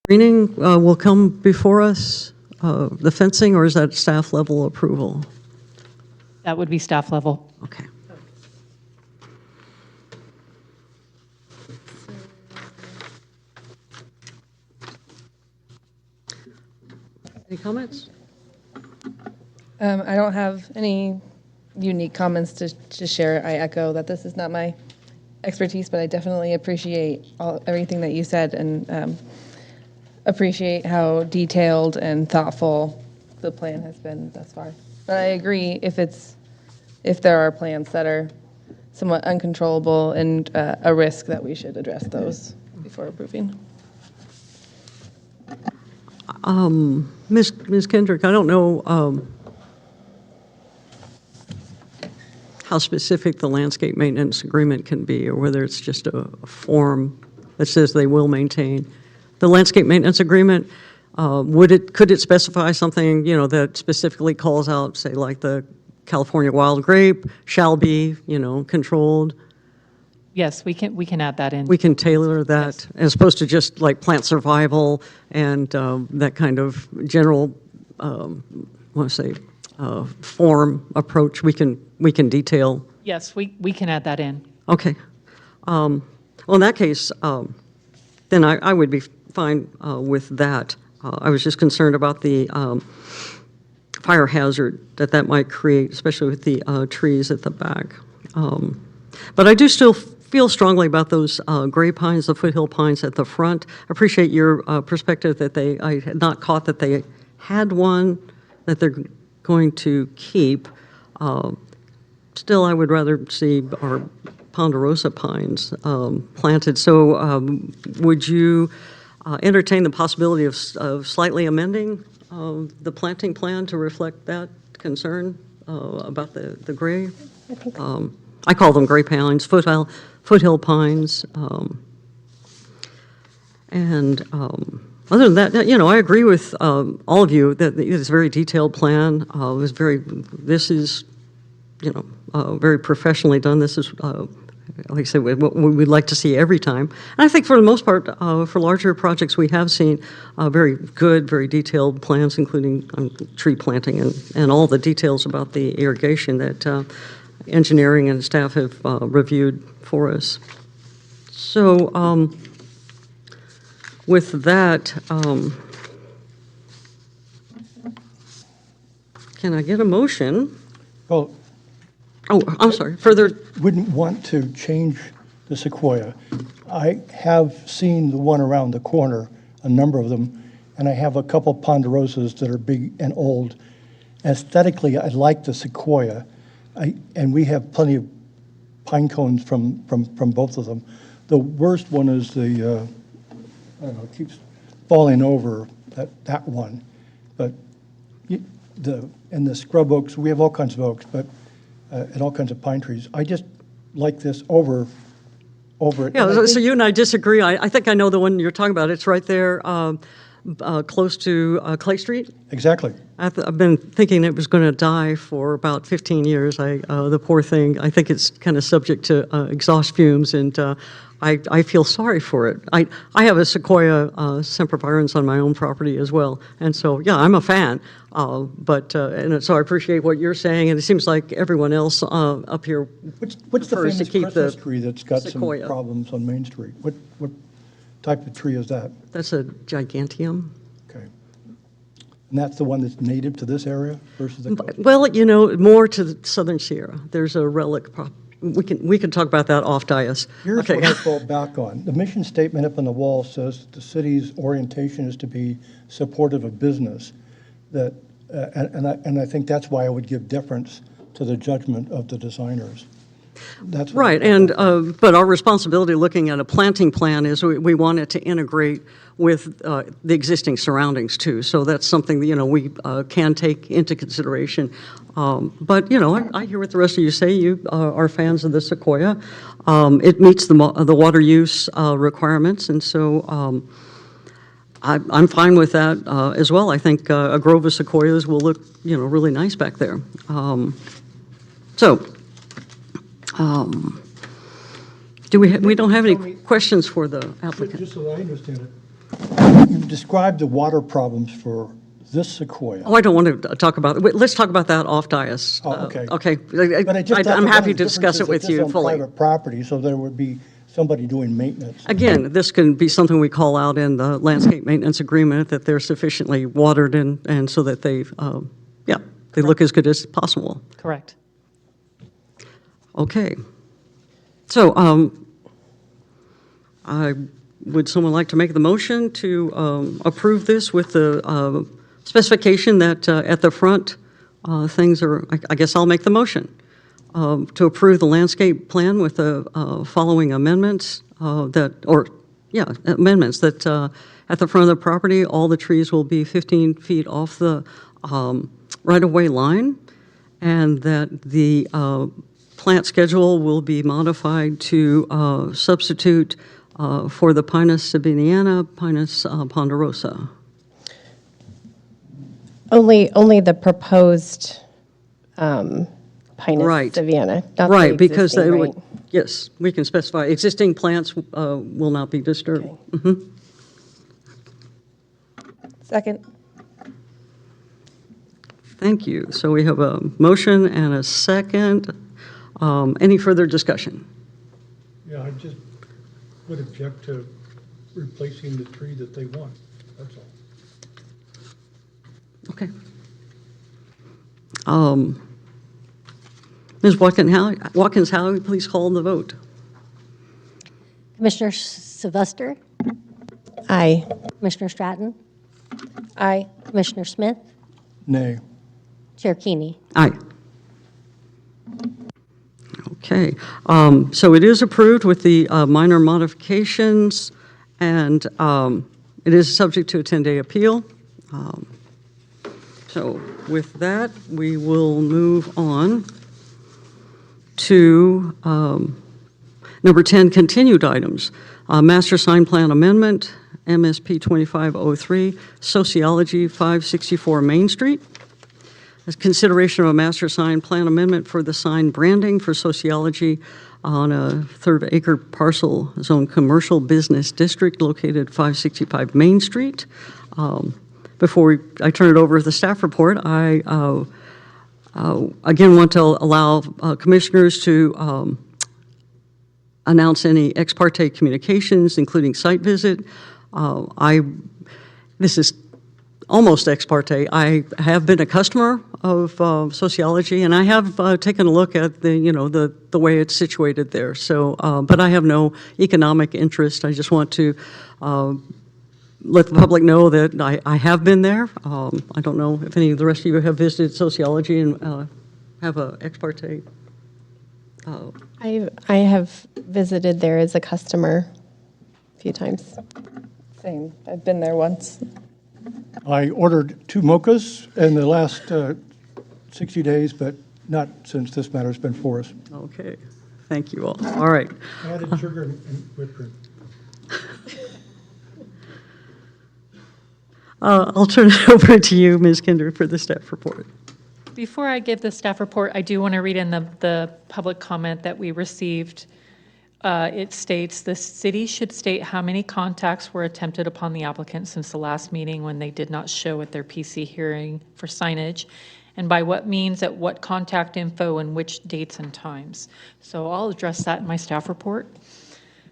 Screening will come before us, the fencing, or is that staff level approval? That would be staff level. Okay. Any comments? I don't have any unique comments to share. I echo that this is not my expertise, but I definitely appreciate everything that you said and appreciate how detailed and thoughtful the plan has been thus far. But I agree if there are plans that are somewhat uncontrollable and a risk that we should address those before approving. Ms. Kendrick, I don't know how specific the landscape maintenance agreement can be, or whether it's just a form that says they will maintain. The landscape maintenance agreement, could it specify something, that specifically calls out, say, like the California wild grape shall be, controlled? Yes, we can add that in. We can tailor that, as opposed to just like plant survival and that kind of general, form approach. We can detail. Yes, we can add that in. Okay. Well, in that case, then I would be fine with that. I was just concerned about the fire hazard that might create, especially with the trees at the back. But I do still feel strongly about those gray pines, the foothill pines at the front. I appreciate your perspective that I had not caught that they had one that they're going to keep. Still, I would rather see our ponderosa pines planted. So would you entertain the possibility of slightly amending the planting plan to reflect that concern about the gray? I call them gray pines, foothill pines. Other than that, I agree with all of you that it's a very detailed plan. This is, very professionally done. This is, like I said, what we'd like to see every time. And I think for the most part, for larger projects, we have seen very good, very detailed plans, including tree planting and all the details about the irrigation that engineering and staff have reviewed for us. So with that, can I get a motion? Well, Oh, I'm sorry, further. wouldn't want to change the sequoia. I have seen the one around the corner, a number of them, and I have a couple ponderosas that are big and old. Aesthetically, I like the sequoia, and we have plenty of pine cones from both of them. The worst one is the, I don't know, it keeps falling over, that one. But and the scrub oaks, we have all kinds of oaks, but and all kinds of pine trees. I just like this over it. Yeah, so you and I disagree. I think I know the one you're talking about. It's right there close to Clay Street. Exactly. I've been thinking it was going to die for about 15 years. The poor thing, I think it's kind of subject to exhaust fumes, and I feel sorry for it. I have a Sequoia sempervirens on my own property as well, and so, yeah, I'm a fan. And so I appreciate what you're saying, and it seems like everyone else up here What's the prefers to famous keep Christmas the tree that's got sequoia. some problems on Main Street? What type of tree is that? That's a giganteum. Okay. And that's the one that's native to this area versus the coast? Well, more to the Southern Sierra. There's a relic. We can talk about that off dais. Here's Okay. what I fall back on. The mission statement up on the wall says the city's orientation is to be supportive of business. And I think that's why I would give deference to the judgment of the designers. That's what Right, and but our responsibility looking at a planting plan is we want it to integrate with the existing surroundings too. So that's something that, we can take into consideration. But I hear what the rest of you say. You are fans of the Sequoia. It meets the water use requirements, and so I'm fine with that as well. I think a grove of sequoias will look really nice back there. We don't have any questions for the applicant. Just so I understand it, you described the water problems for this sequoia. Oh, I don't want to talk about, let's talk about that off dais. Oh, okay. Okay. But I just thought I'm that one happy of to the discuss it differences with that you this on fully. private property, so there would be somebody doing maintenance. Again, this can be something we call out in the landscape maintenance agreement, that they're sufficiently watered and so that they, they look as good as possible. Correct. Okay. So, would someone like to make the motion to approve this with the specification that at the front, things are, I guess I'll make the motion, to approve the landscape plan with the following amendments amendments that at the front of the property, all the trees will be 15 feet off the right-of-way line, and that the plant schedule will be modified to substitute for the Pinus sabiniana, Pinus ponderosa. Only the proposed Pinus Right. savanna, not the Right, because existing, they would, right? yes, we can specify, existing plants will not be disturbed. Second. Thank you. So we have a motion and a second. Any further discussion? Yeah, I just would object to replacing the tree that they want, that's all. Okay. Ms. Watkins, Howie, please call the vote. Commissioner Sylvester, Aye. Commissioner Stratton, Aye. Commissioner Smith, Nay. Chair Keeney. Aye. Okay, so it is approved with the minor modifications, and it is subject to a 10-day appeal. So with that, we will move on to number 10, continued items. Master sign plan amendment, MSP 2503, Sociology 564 Main Street. As consideration of a master sign plan amendment for the sign branding for Sociology on a third-acre parcel zone commercial business district located 565 Main Street. Before I turn it over to the staff report, I again want to allow commissioners to announce any ex parte communications, including site visit. This is almost ex parte. I have been a customer of Sociology, and I have taken a look at the way it's situated there. So, but I have no economic interest. I just want to let the public know that I have been there. I don't know if any of the rest of you have visited Sociology and have a ex parte. I have visited there as a customer a few times. Same. I've been there once. I ordered 2 mochas in the last 60 days, but not since this matter's been for us. Okay, thank you all. All right. Added sugar and whipped cream. I'll turn it over to you, Ms. Kinder, for the staff report. Before I give the staff report, I do want to read in the public comment that we received. It states, "The city should state how many contacts were attempted upon the applicant since the last meeting when they did not show at their PC hearing for signage, and by what means, at what contact info, and which dates and times." So I'll address that in my staff report.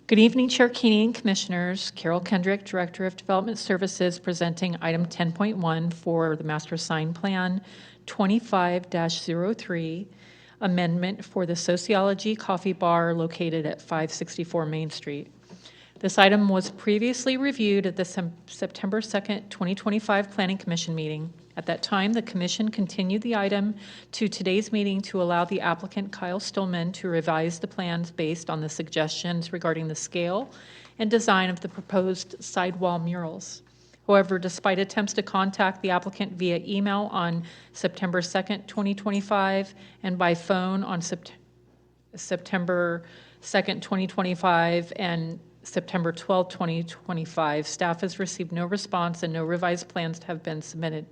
Good evening, Chair Keeney and Commissioners. Carol Kendrick, Director of Development Services, presenting item 10.1 for the Master Sign Plan 25-03, amendment for the Sociology Coffee Bar located at 564 Main Street. This item was previously reviewed at the September 2nd, 2025 Planning Commission meeting. At that time, the commission continued the item to today's meeting to allow the applicant, Kyle Stillman, to revise the plans based on the suggestions regarding the scale and design of the proposed sidewall murals. However, despite attempts to contact the applicant via email on September 2nd, 2025, and by phone on September 2nd, 2025, and September 12, 2025, staff has received no response and no revised plans have been submitted.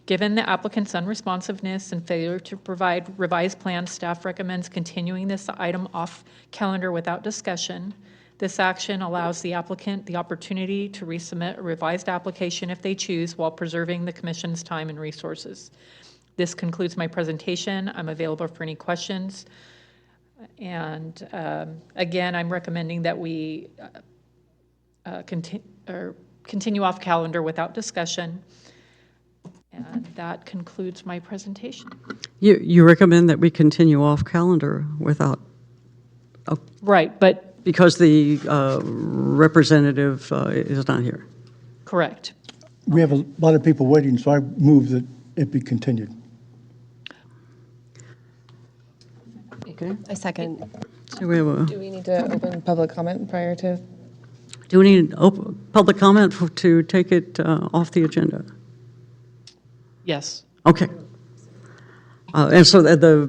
Given the applicant's unresponsiveness and failure to provide revised plans, staff recommends continuing this item off calendar without discussion. This action allows the applicant the opportunity to resubmit a revised application if they choose while preserving the commission's time and resources. This concludes my presentation. I'm available for any questions. And again, I'm recommending that we continue off calendar without discussion. And that concludes my presentation. You recommend that we continue off calendar without, Right, but because the representative is not here? correct. We have a lot of people waiting, so I move that it be continued. Okay. I second. So we have a, Do we need to open public comment prior to? do we need public comment to take it off the agenda? Yes. Okay. And so the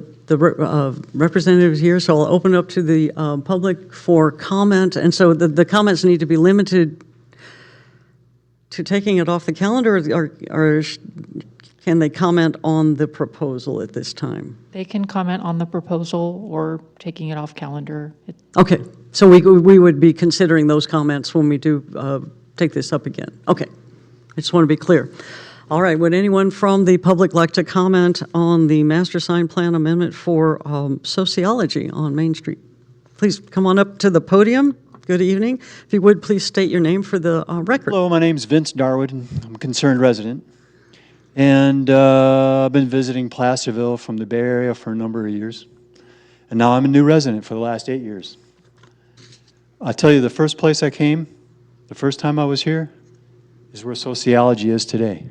representative is here, so I'll open up to the public for comment. And so the comments need to be limited to taking it off the calendar, or can they comment on the proposal at this time? They can comment on the proposal or taking it off calendar. Okay, so we would be considering those comments when we do take this up again. Okay, I just want to be clear. All right, would anyone from the public like to comment on the master sign plan amendment for sociology on Main Street? Please come on up to the podium. Good evening. If you would, please state your name for the record. Hello, my name's Vince Darwood, and I'm a concerned resident. And I've been visiting Placerville from the Bay Area for a number of years. And now I'm a new resident for the last 8 years. I'll tell you, the first place I came, the first time I was here, is where sociology is today.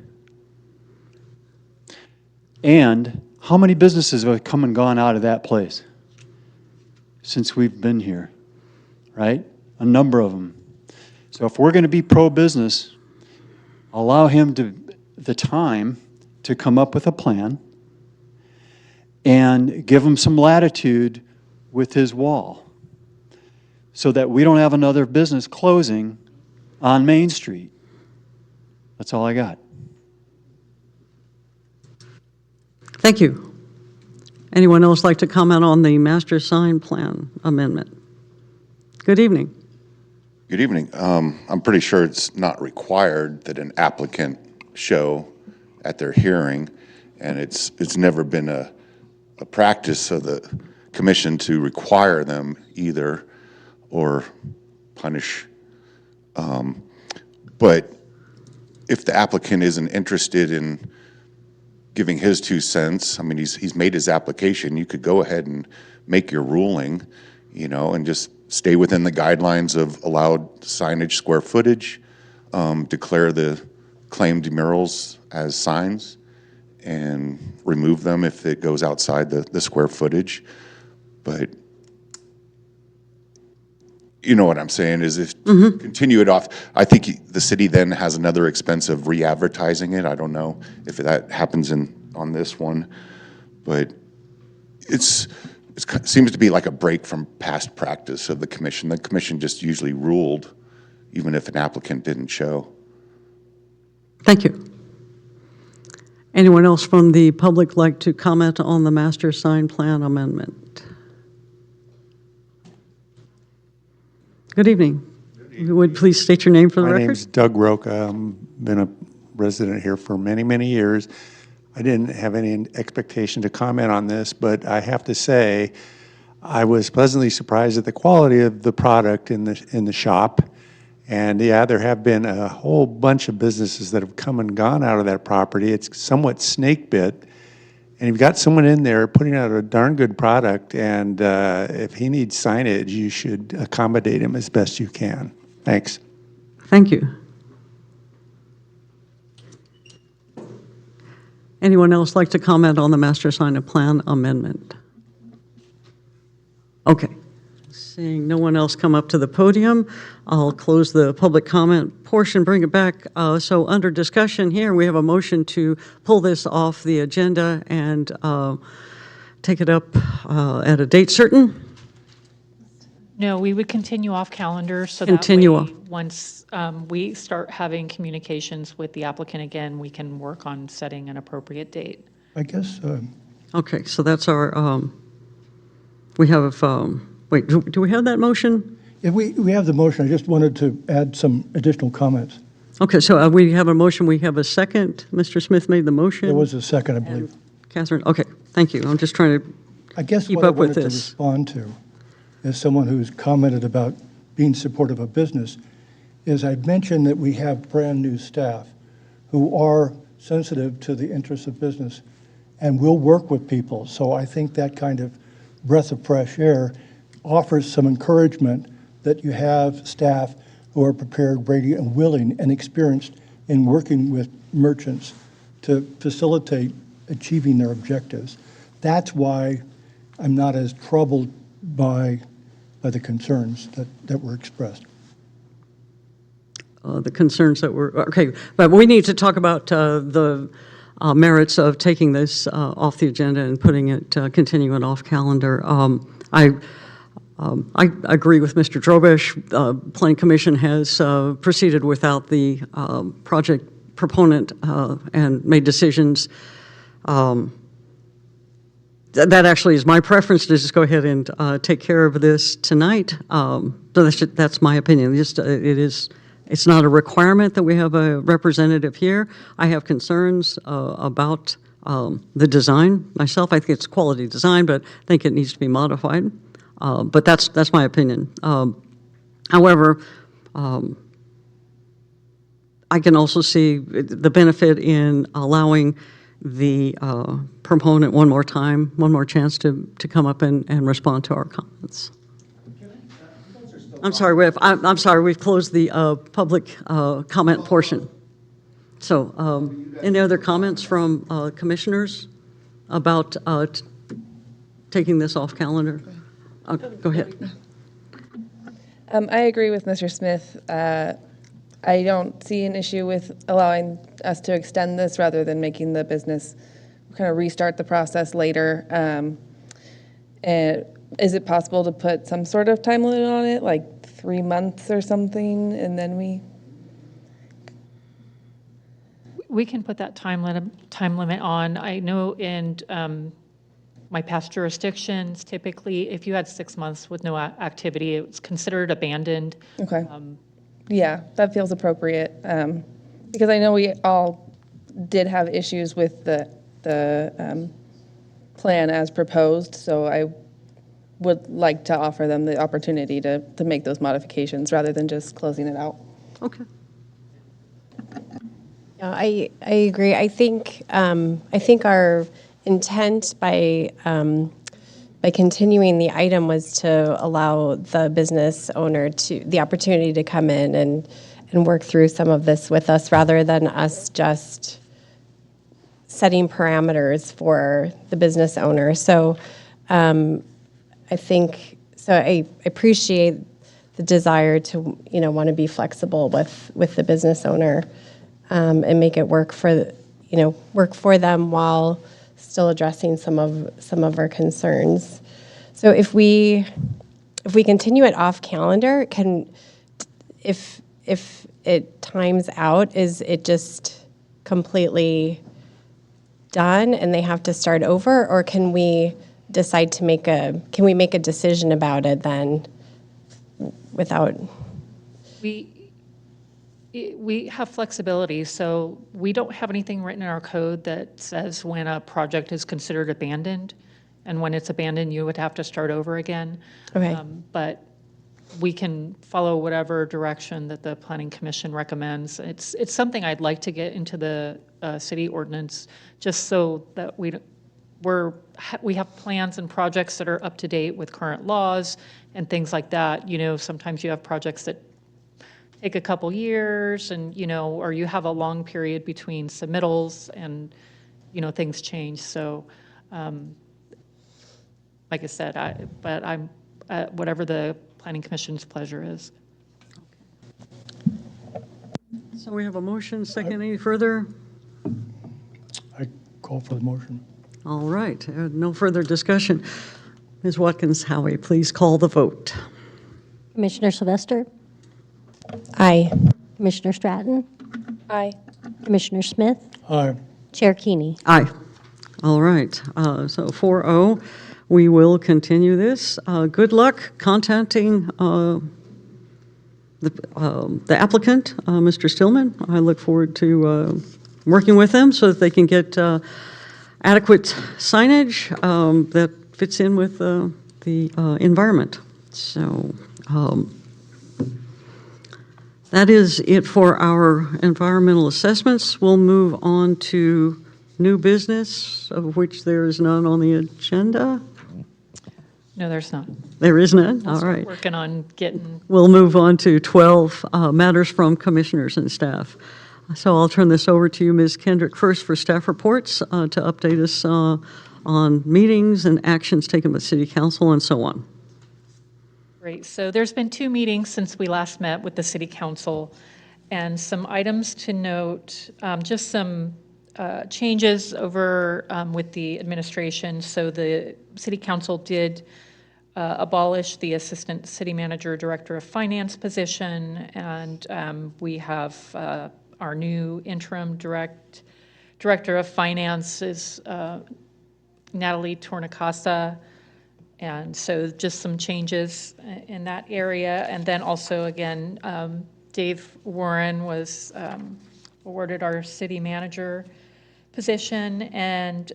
And how many businesses have come and gone out of that place since we've been here, right? A number of them. So if we're going to be pro-business, allow him the time to come up with a plan and give him some latitude with his wall so that we don't have another business closing on Main Street. That's all I got. Thank you. Anyone else like to comment on the master sign plan amendment? Good evening. Good evening. I'm pretty sure it's not required that an applicant show at their hearing, and it's never been a practice of the commission to require them either or punish. But if the applicant isn't interested in giving his 2 cents, I mean, he's made his application, you could go ahead and make your ruling, you know, and just stay within the guidelines of allowed signage square footage, declare the claimed murals as signs, and remove them if it goes outside the square footage. But you know what I'm saying is if continue it off, I think the city then has another expense of re-advertising it. I don't know if that happens on this one, but it seems to be like a break from past practice of the commission. The commission just usually ruled even if an applicant didn't show. Thank you. Anyone else from the public like to comment on the master sign plan amendment? Good evening. If you would please state your name for the My record? name's Doug Roca. I've been a resident here for many, many years. I didn't have any expectation to comment on this, but I have to say I was pleasantly surprised at the quality of the product in the shop. And yeah, there have been a whole bunch of businesses that have come and gone out of that property. It's somewhat snake bit. And you've got someone in there putting out a darn good product, and if he needs signage, you should accommodate him as best you can. Thanks. Thank you. Anyone else like to comment on the master sign plan amendment? Okay. Seeing no one else come up to the podium, I'll close the public comment portion, bring it back. So under discussion here, we have a motion to pull this off the agenda and take it up at a date certain. No, we would continue off calendar so Continue that off. way, once we start having communications with the applicant again, we can work on setting an appropriate date. I guess, Okay, so that's our, we have, wait, do we have that motion? If we have the motion, I just wanted to add some additional comments. Okay, so we have a motion, we have a second. Mr. Smith made the motion. There was a second, I believe. Catherine, okay, thank you. I'm just trying to, I guess keep what I up with wanted to this. respond to, as someone who's commented about being supportive of business, is I'd mentioned that we have brand-new staff who are sensitive to the interests of business and will work with people. So I think that kind of breath of fresh air offers some encouragement that you have staff who are prepared, ready, and willing and experienced in working with merchants to facilitate achieving their objectives. That's why I'm not as troubled by the concerns that were expressed. the concerns that were, okay, but we need to talk about the merits of taking this off the agenda and putting it, continuing off calendar. I agree with Mr. Drobish. Planning Commission has proceeded without the project proponent and made decisions. That actually is my preference, to just go ahead and take care of this tonight. So that's my opinion. It's not a requirement that we have a representative here. I have concerns about the design myself. I think it's quality design, but I think it needs to be modified. But that's my opinion. However, I can also see the benefit in allowing the proponent one more chance to come up and respond to our comments. I'm sorry, I'm sorry, we've closed the public comment portion. So, any other comments from commissioners about taking this off calendar? Go ahead. I agree with Mr. Smith. I don't see an issue with allowing us to extend this rather than making the business kind of restart the process later. And is it possible to put some sort of time limit on it, like 3 months or something, and then We can put that time limit on. I know in my past jurisdictions, typically, if you had 6 months with no activity, it's considered abandoned. Okay. Yeah, that feels appropriate. Because I know we all did have issues with the plan as proposed, so I would like to offer them the opportunity to make those modifications rather than just closing it out. Okay. Yeah, I agree. I think our intent by continuing the item was to allow the business owner the opportunity to come in and work through some of this with us, rather than us just setting parameters for the business owner. So I appreciate the desire to want to be flexible with the business owner and make it work for them while still addressing some of our concerns. So if we continue it off calendar, if it times out, is it just completely done and they have to start over, or can we decide to make a decision about it then without? We have flexibility, so we don't have anything written in our code that says when a project is considered abandoned, and when it's abandoned, you would have to start over again. Okay. But we can follow whatever direction that the Planning Commission recommends. It's something I'd like to get into the city ordinance, just so that we have plans and projects that are up to date with current laws and things like that. Sometimes you have projects that take a couple years, and or you have a long period between submittals, and things change. So, like I said, I'm whatever the Planning Commission's pleasure is. So we have a motion, second, any further? I call for the motion. All right, no further discussion. Ms. Watkins-Howie, please call the vote. Commissioner Sylvester, Aye. Commissioner Stratton, Aye. Commissioner Smith, Aye. Chair Keeney. Aye. All right, so 4-0, we will continue this. Good luck contacting the applicant, Mr. Stillman. I look forward to working with them so that they can get adequate signage that fits in with the environment. So that is it for our environmental assessments. We'll move on to new business, of which there is none on the agenda. No, there's not. There is none? All right. Working on getting, We'll move on to 12 matters from commissioners and staff. So I'll turn this over to you, Ms. Kendrick, first for staff reports to update us on meetings and actions taken by City Council and so on. great. So there's been 2 meetings since we last met with the city council, and some items to note, just some changes over with the administration. So the city council did abolish the assistant city manager, director of finance position, and we have our new interim director of finance is Natalie Tornacasa. And so just some changes in that area. And then also, again, Dave Warren was awarded our city manager position. And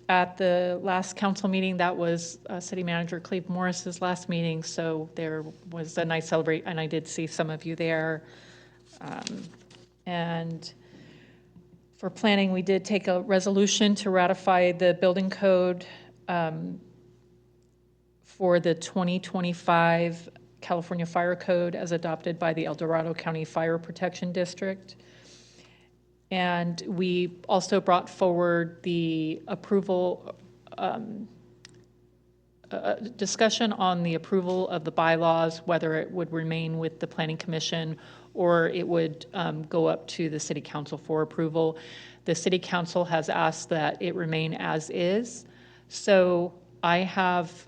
at the last council meeting, that was City Manager Cleve Morris's last meeting. So there was a nice celebration, and I did see some of you there. And for planning, we did take a resolution to ratify the building code for the 2025 California Fire Code as adopted by the El Dorado County Fire Protection District. And we also brought forward the approval, discussion on the approval of the bylaws, whether it would remain with the Planning Commission or it would go up to the City Council for approval. The City Council has asked that it remain as is. So I have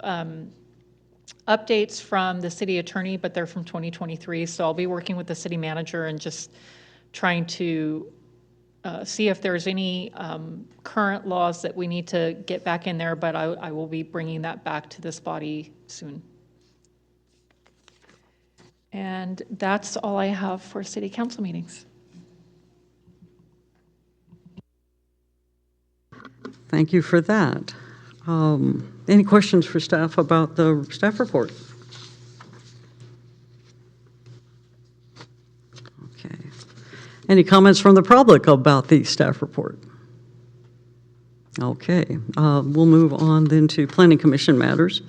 updates from the city attorney, but they're from 2023. So I'll be working with the city manager and just trying to see if there's any current laws that we need to get back in there, but I will be bringing that back to this body soon. And that's all I have for city council meetings. Thank you for that. Any questions for staff about the staff report? Okay. Any comments from the public about the staff report? Okay. We'll move on then to Planning Commission matters.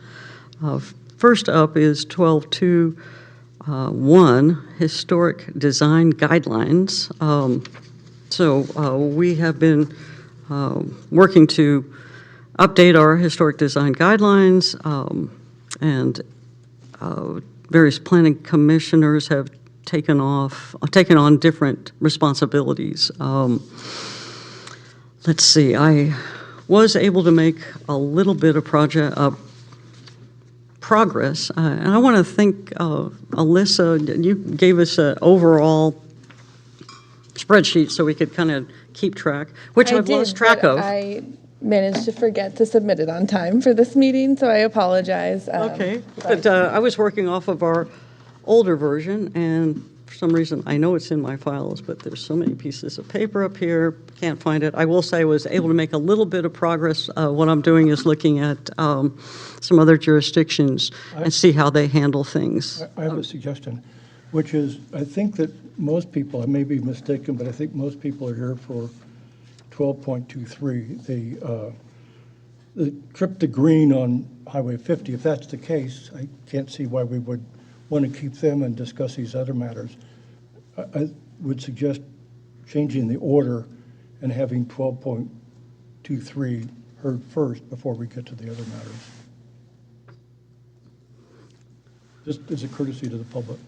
First up is 12.2.1, Historic Design Guidelines. So we have been working to update our historic design guidelines, and various planning commissioners have taken on different responsibilities. Let's see, I was able to make a little bit of progress, and I want to thank Alyssa. You gave us an overall spreadsheet so we could kind of keep track, which I've lost track of. I managed to forget to submit it on time for this meeting, so I apologize. Okay, but I was working off of our older version, and for some reason, I know it's in my files, but there's so many pieces of paper up here, can't find it. I will say I was able to make a little bit of progress. What I'm doing is looking at some other jurisdictions and see how they handle things. I have a suggestion, which is, I think that most people, I may be mistaken, but I think most people are here for 12.23, the trip to green on Highway 50. If that's the case, I can't see why we would want to keep them and discuss these other matters. I would suggest changing the order and having 12.23 heard first before we get to the other matters. Just as a courtesy to the public.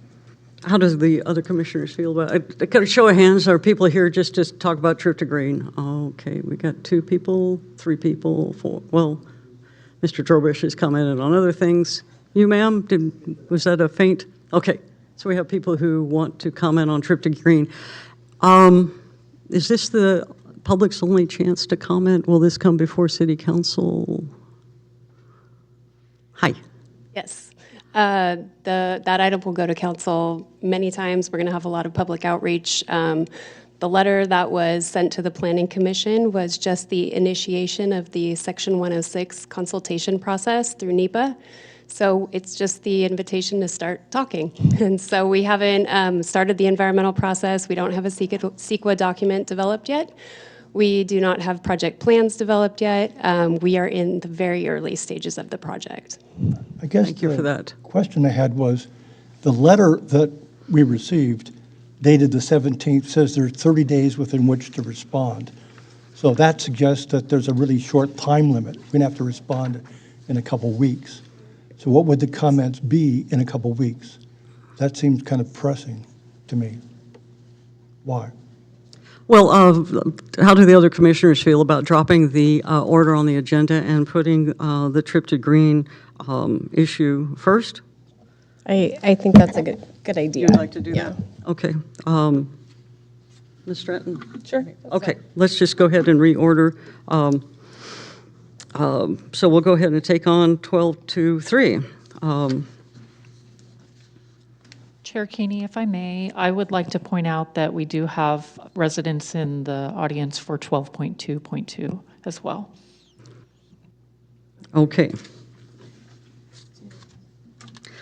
How does the other commissioners feel about it? Kind of show of hands, are people here just to talk about trip to green? Okay, we got 2 people, 3 people, 4. Well, Mr. Drobish has commented on other things. You, ma'am, was that a faint? Okay, so we have people who want to comment on trip to green. Is this the public's only chance to comment? Will this come before City Council? Hi. Yes. That item will go to council many times. We're going to have a lot of public outreach. The letter that was sent to the Planning Commission was just the initiation of the Section 106 consultation process through NEPA. So it's just the invitation to start talking. And so we haven't started the environmental process. We don't have a CEQA document developed yet. We do not have project plans developed yet. We are in the very early stages of the project. I guess Thank you for that. question I had was, the letter that we received dated the 17th says there's 30 days within which to respond. So that suggests that there's a really short time limit. We're going to have to respond in a couple weeks. So what would the comments be in a couple weeks? That seems kind of pressing to me. Why? Well, how do the other commissioners feel about dropping the order on the agenda and putting the trip to green issue first? I think that's a good idea. You'd like to do Yeah. that? Okay. Ms. Stratton? Sure. Okay, let's just go ahead and reorder. So we'll go ahead and take on 12-3. Chair Keeney, if I may, I would like to point out that we do have residents in the audience for 12.2.2 as well. Okay.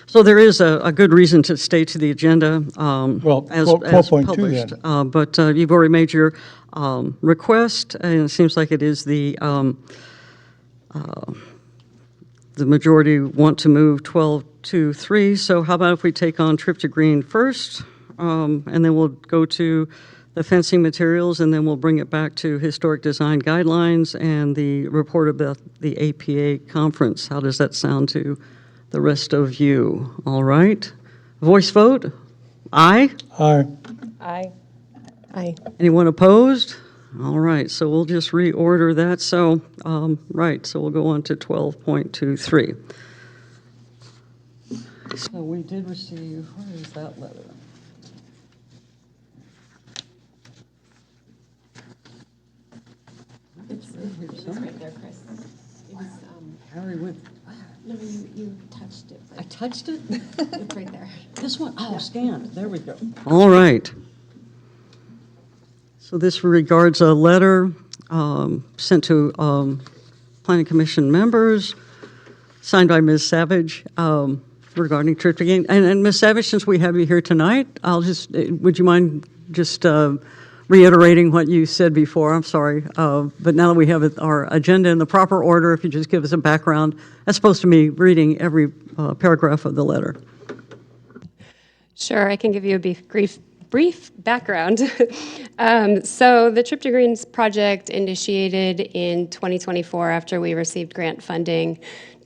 So there is a good reason to stay to the agenda Well, as 12.2 published. then. But you've already made your request, and it seems like it is the majority want to move 12-3. So how about if we take on trip to green first, and then we'll go to the fencing materials, and then we'll bring it back to historic design guidelines and the report about the APA conference. How does that sound to the rest of you? All right. Voice vote? Aye? Aye. Aye. Anyone opposed? All right, so we'll just reorder that. So, right, so we'll go on to 12.23. So we did receive, where is that letter? It's right there, Chris. It was, Harry with, no, you touched it. I touched it? It's right there. This one, oh, scanned, there we go. All right. So this regards a letter sent to Planning Commission members, signed by Ms. Savage, regarding trip to game. And Ms. Savage, since we have you here tonight, would you mind just reiterating what you said before? I'm sorry. But now that we have our agenda in the proper order, if you just give us a background, as opposed to me reading every paragraph of the letter. Sure, I can give you a brief background. So the Trip to Greens project initiated in 2024 after we received grant funding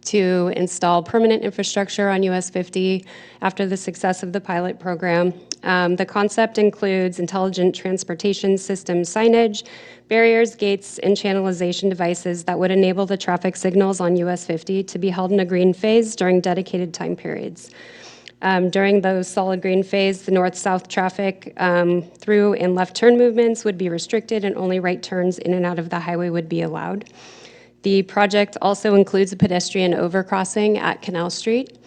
to install permanent infrastructure on US 50 after the success of the pilot program. The concept includes intelligent transportation system signage, barriers, gates, and channelization devices that would enable the traffic signals on US 50 to be held in a green phase during dedicated time periods. During those solid green phase, the north-south traffic through and left turn movements would be restricted and only right turns in and out of the highway would be allowed. The project also includes a pedestrian overcrossing at Canal Street.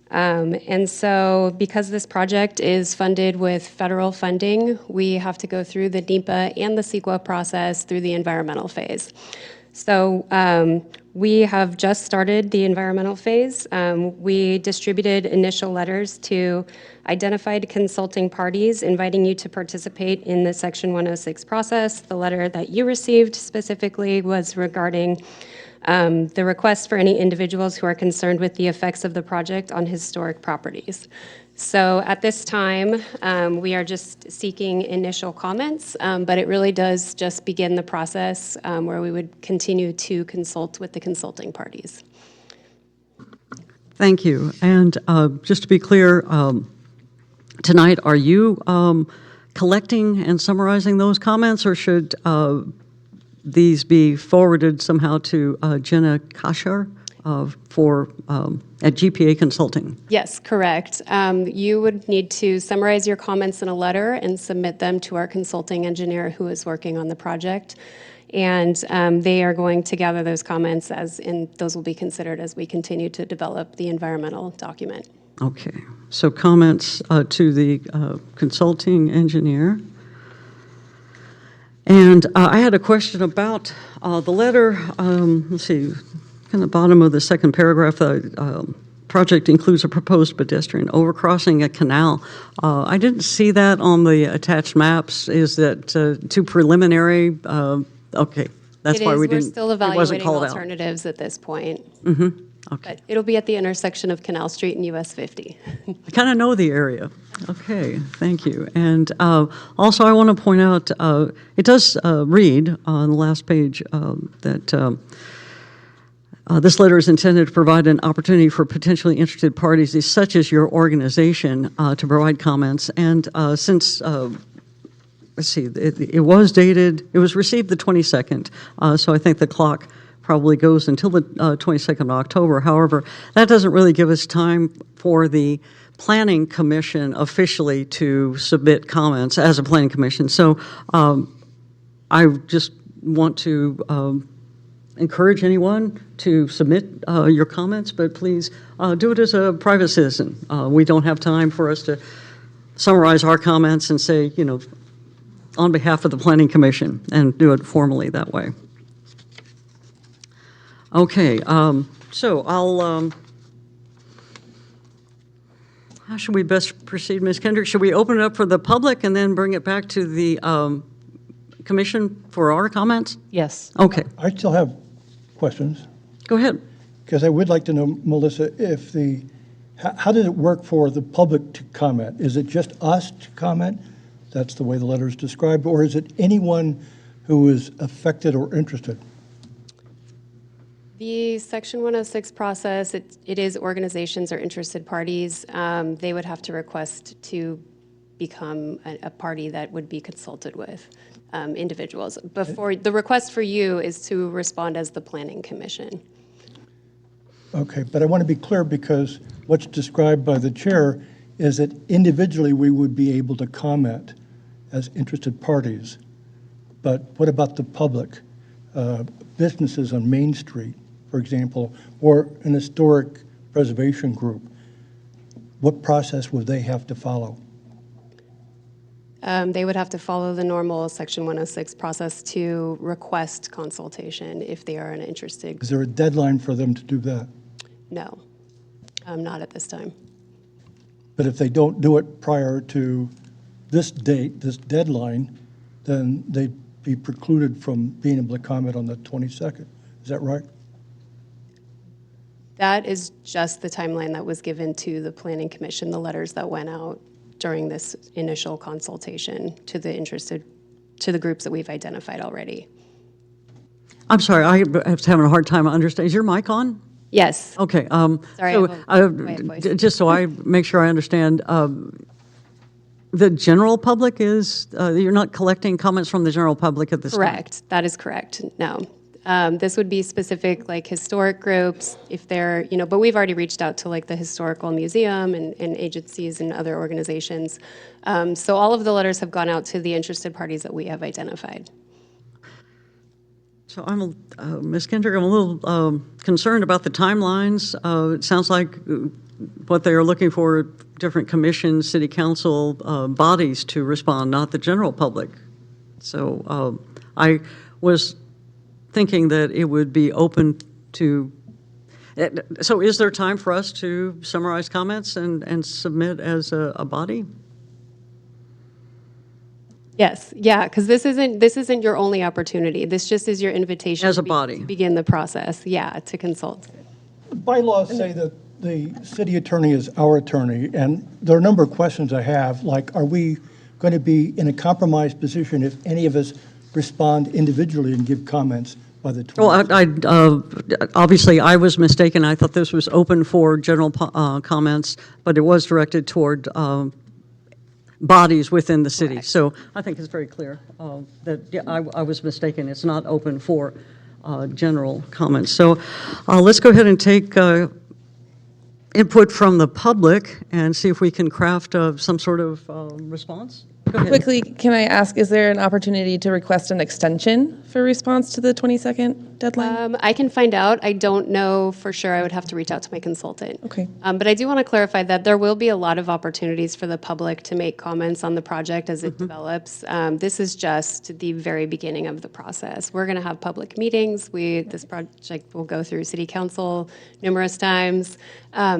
And so because this project is funded with federal funding, we have to go through the NEPA and the CEQA process through the environmental phase. So we have just started the environmental phase. We distributed initial letters to identified consulting parties, inviting you to participate in the Section 106 process. The letter that you received specifically was regarding the request for any individuals who are concerned with the effects of the project on historic properties. So at this time, we are just seeking initial comments, but it really does just begin the process where we would continue to consult with the consulting parties. Thank you. And just to be clear, tonight, are you collecting and summarizing those comments, or should these be forwarded somehow to Jenna Kashar at GPA Consulting? Yes, correct. You would need to summarize your comments in a letter and submit them to our consulting engineer who is working on the project. And they are going to gather those comments and those will be considered as we continue to develop the environmental document. Okay, so comments to the consulting engineer. And I had a question about the letter, let's see, in the bottom of the second paragraph, the project includes a proposed pedestrian overcrossing a canal. I didn't see that on the attached maps. Is that too preliminary? Okay, that's why we didn't, We're still it wasn't evaluating called out. alternatives at this point. Okay. But it'll be at the intersection of Canal Street and US 50. I kind of know the area. Okay, thank you. And also, I want to point out, it does read on the last page that this letter is intended to provide an opportunity for potentially interested parties, such as your organization, to provide comments. And since, let's see, it was dated, it was received the 22nd, so I think the clock probably goes until the 22nd of October. However, that doesn't really give us time for the Planning Commission officially to submit comments as a Planning Commission. So I just want to encourage anyone to submit your comments, but please do it as a private citizen. We don't have time for us to summarize our comments and say, you know, on behalf of the Planning Commission, and do it formally that way. Okay, so I'll, how should we best proceed, Ms. Kendrick? Should we open it up for the public and then bring it back to the commission for our comments? Yes. Okay, I still have questions, go ahead. because I would like to know, Melissa, if how did it work for the public to comment? Is it just us to comment? That's the way the letter is described, or is it anyone who is affected or interested? The Section 106 process, it is organizations or interested parties. They would have to request to become a party that would be consulted with, individuals. Before, the request for you is to respond as the Planning Commission. Okay, but I want to be clear, because what's described by the chair is that individually we would be able to comment as interested parties. But what about the public? Businesses on Main Street, for example, or an historic preservation group. What process would they have to follow? They would have to follow the normal Section 106 process to request consultation if they are an interested. Is there a deadline for them to do that? No, not at this time. But if they don't do it prior to this date, this deadline, then they'd be precluded from being able to comment on the 22nd. Is that right? That is just the timeline that was given to the Planning Commission, the letters that went out during this initial consultation to the groups that we've identified already. I'm sorry, I was having a hard time understanding. Is your mic on? Yes. Okay. Sorry, so, I have a quiet voice. just so I make sure I understand, the general public is, you're not collecting comments from the general public at this time? Correct. That is correct. No. This would be specific, like historic groups, if they're, but we've already reached out to like the Historical Museum and agencies and other organizations. So all of the letters have gone out to the interested parties that we have identified. So Ms. Kendrick, I'm a little concerned about the timelines. It sounds like what they are looking for, different commissions, city council bodies to respond, not the general public. So I was thinking that it would be open to, so is there time for us to summarize comments and submit as a body? Yes, yeah, because this isn't your only opportunity. This just is your invitation As a to body. to begin the process. Yeah, to consult. Bylaws say that the city attorney is our attorney, and there are a number of questions I have, like, are we going to be in a compromised position if any of us respond individually and give comments by the 20th? Well, obviously, I was mistaken. I thought this was open for general comments, but it was directed toward bodies within the city. Correct. So I think it's very clear that, yeah, I was mistaken. It's not open for general comments. So let's go ahead and take input from the public and see if we can craft some sort of response. Go ahead. Quickly, can I ask, is there an opportunity to request an extension for response to the 22nd deadline? I can find out. I don't know for sure. I would have to reach out to my consultant. Okay. But I do want to clarify that there will be a lot of opportunities for the public to make comments on the project as it develops. This is just the very beginning of the process. We're going to have public meetings. This project will go through city council numerous times.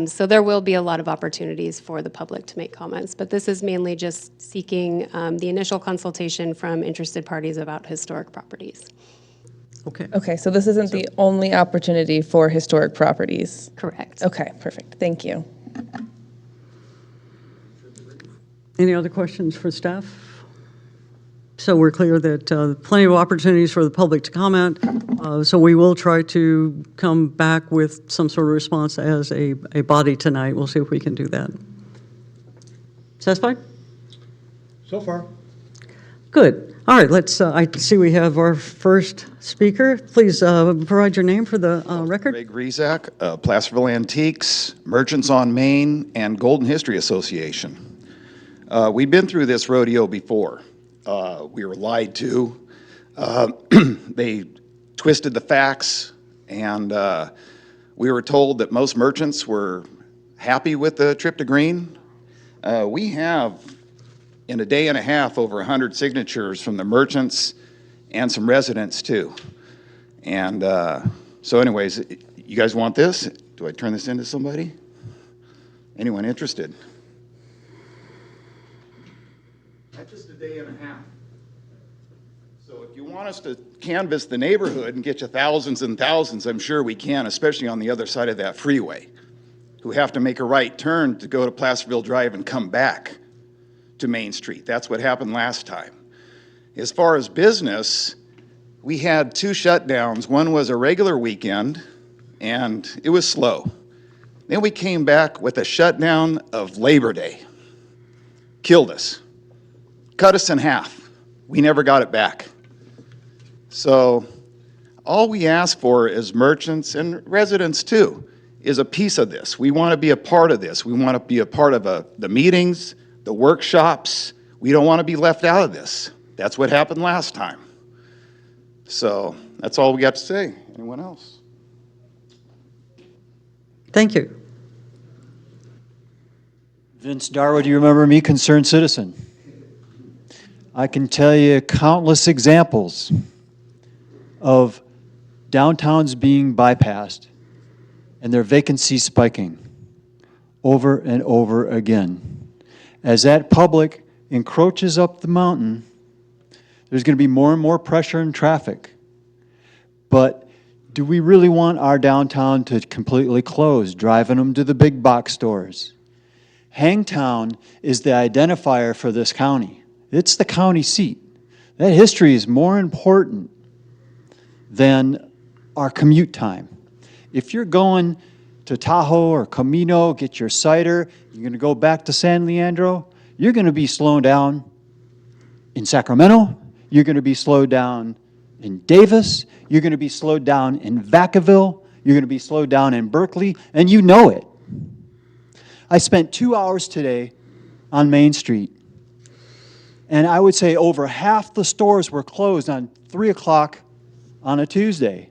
So there will be a lot of opportunities for the public to make comments. But this is mainly just seeking the initial consultation from interested parties about historic properties. Okay. Okay, so this isn't the only opportunity for historic properties? Correct. Okay, perfect. Thank you. Any other questions for staff? So we're clear that plenty of opportunities for the public to comment. So we will try to come back with some sort of response as a body tonight. We'll see if we can do that. Satisfied? So far. Good. All right, I see we have our first speaker. Please provide your name for the record. Greg Rizak, Placerville Antiques, Merchants on Main, and Golden History Association. We've been through this rodeo before. We were lied to. They twisted the facts, and we were told that most merchants were happy with the trip to green. We have, in a day and a half, over 100 signatures from the merchants and some residents too. And so anyways, you guys want this? Do I turn this into somebody? Anyone interested? That's just a day and a half. So if you want us to canvass the neighborhood and get you thousands and thousands, I'm sure we can, especially on the other side of that freeway, who have to make a right turn to go to Placerville Drive and come back to Main Street. That's what happened last time. As far as business, we had 2 shutdowns. One was a regular weekend, and it was slow. Then we came back with a shutdown of Labor Day. Killed us. Cut us in half. We never got it back. So all we ask for as merchants and residents too is a piece of this. We want to be a part of this. We want to be a part of the meetings, the workshops. We don't want to be left out of this. That's what happened last time. So that's all we got to say. Anyone else? Thank you. Vince Darwood, do you remember me, concerned citizen? I can tell you countless examples of downtowns being bypassed and their vacancies spiking over and over again. As that public encroaches up the mountain, there's going to be more and more pressure in traffic. But do we really want our downtown to completely close, driving them to the big box stores? Hangtown is the identifier for this county. It's the county seat. That history is more important than our commute time. If you're going to Tahoe or Camino, get your cider, you're going to go back to San Leandro, you're going to be slowed down in Sacramento, you're going to be slowed down in Davis, you're going to be slowed down in Vacaville, you're going to be slowed down in Berkeley, and you know it. I spent 2 hours today on Main Street, and I would say over half the stores were closed on 3 o'clock on a Tuesday.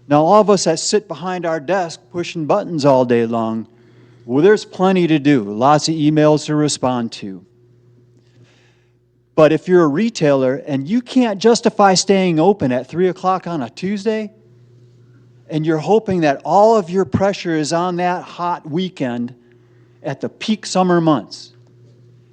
Now, all of us that sit behind our desk pushing buttons all day long, well, there's plenty to do, lots of emails to respond to. But if you're a retailer and you can't justify staying open at 3 o'clock on a Tuesday, and you're hoping that all of your pressure is on that hot weekend at the peak summer months,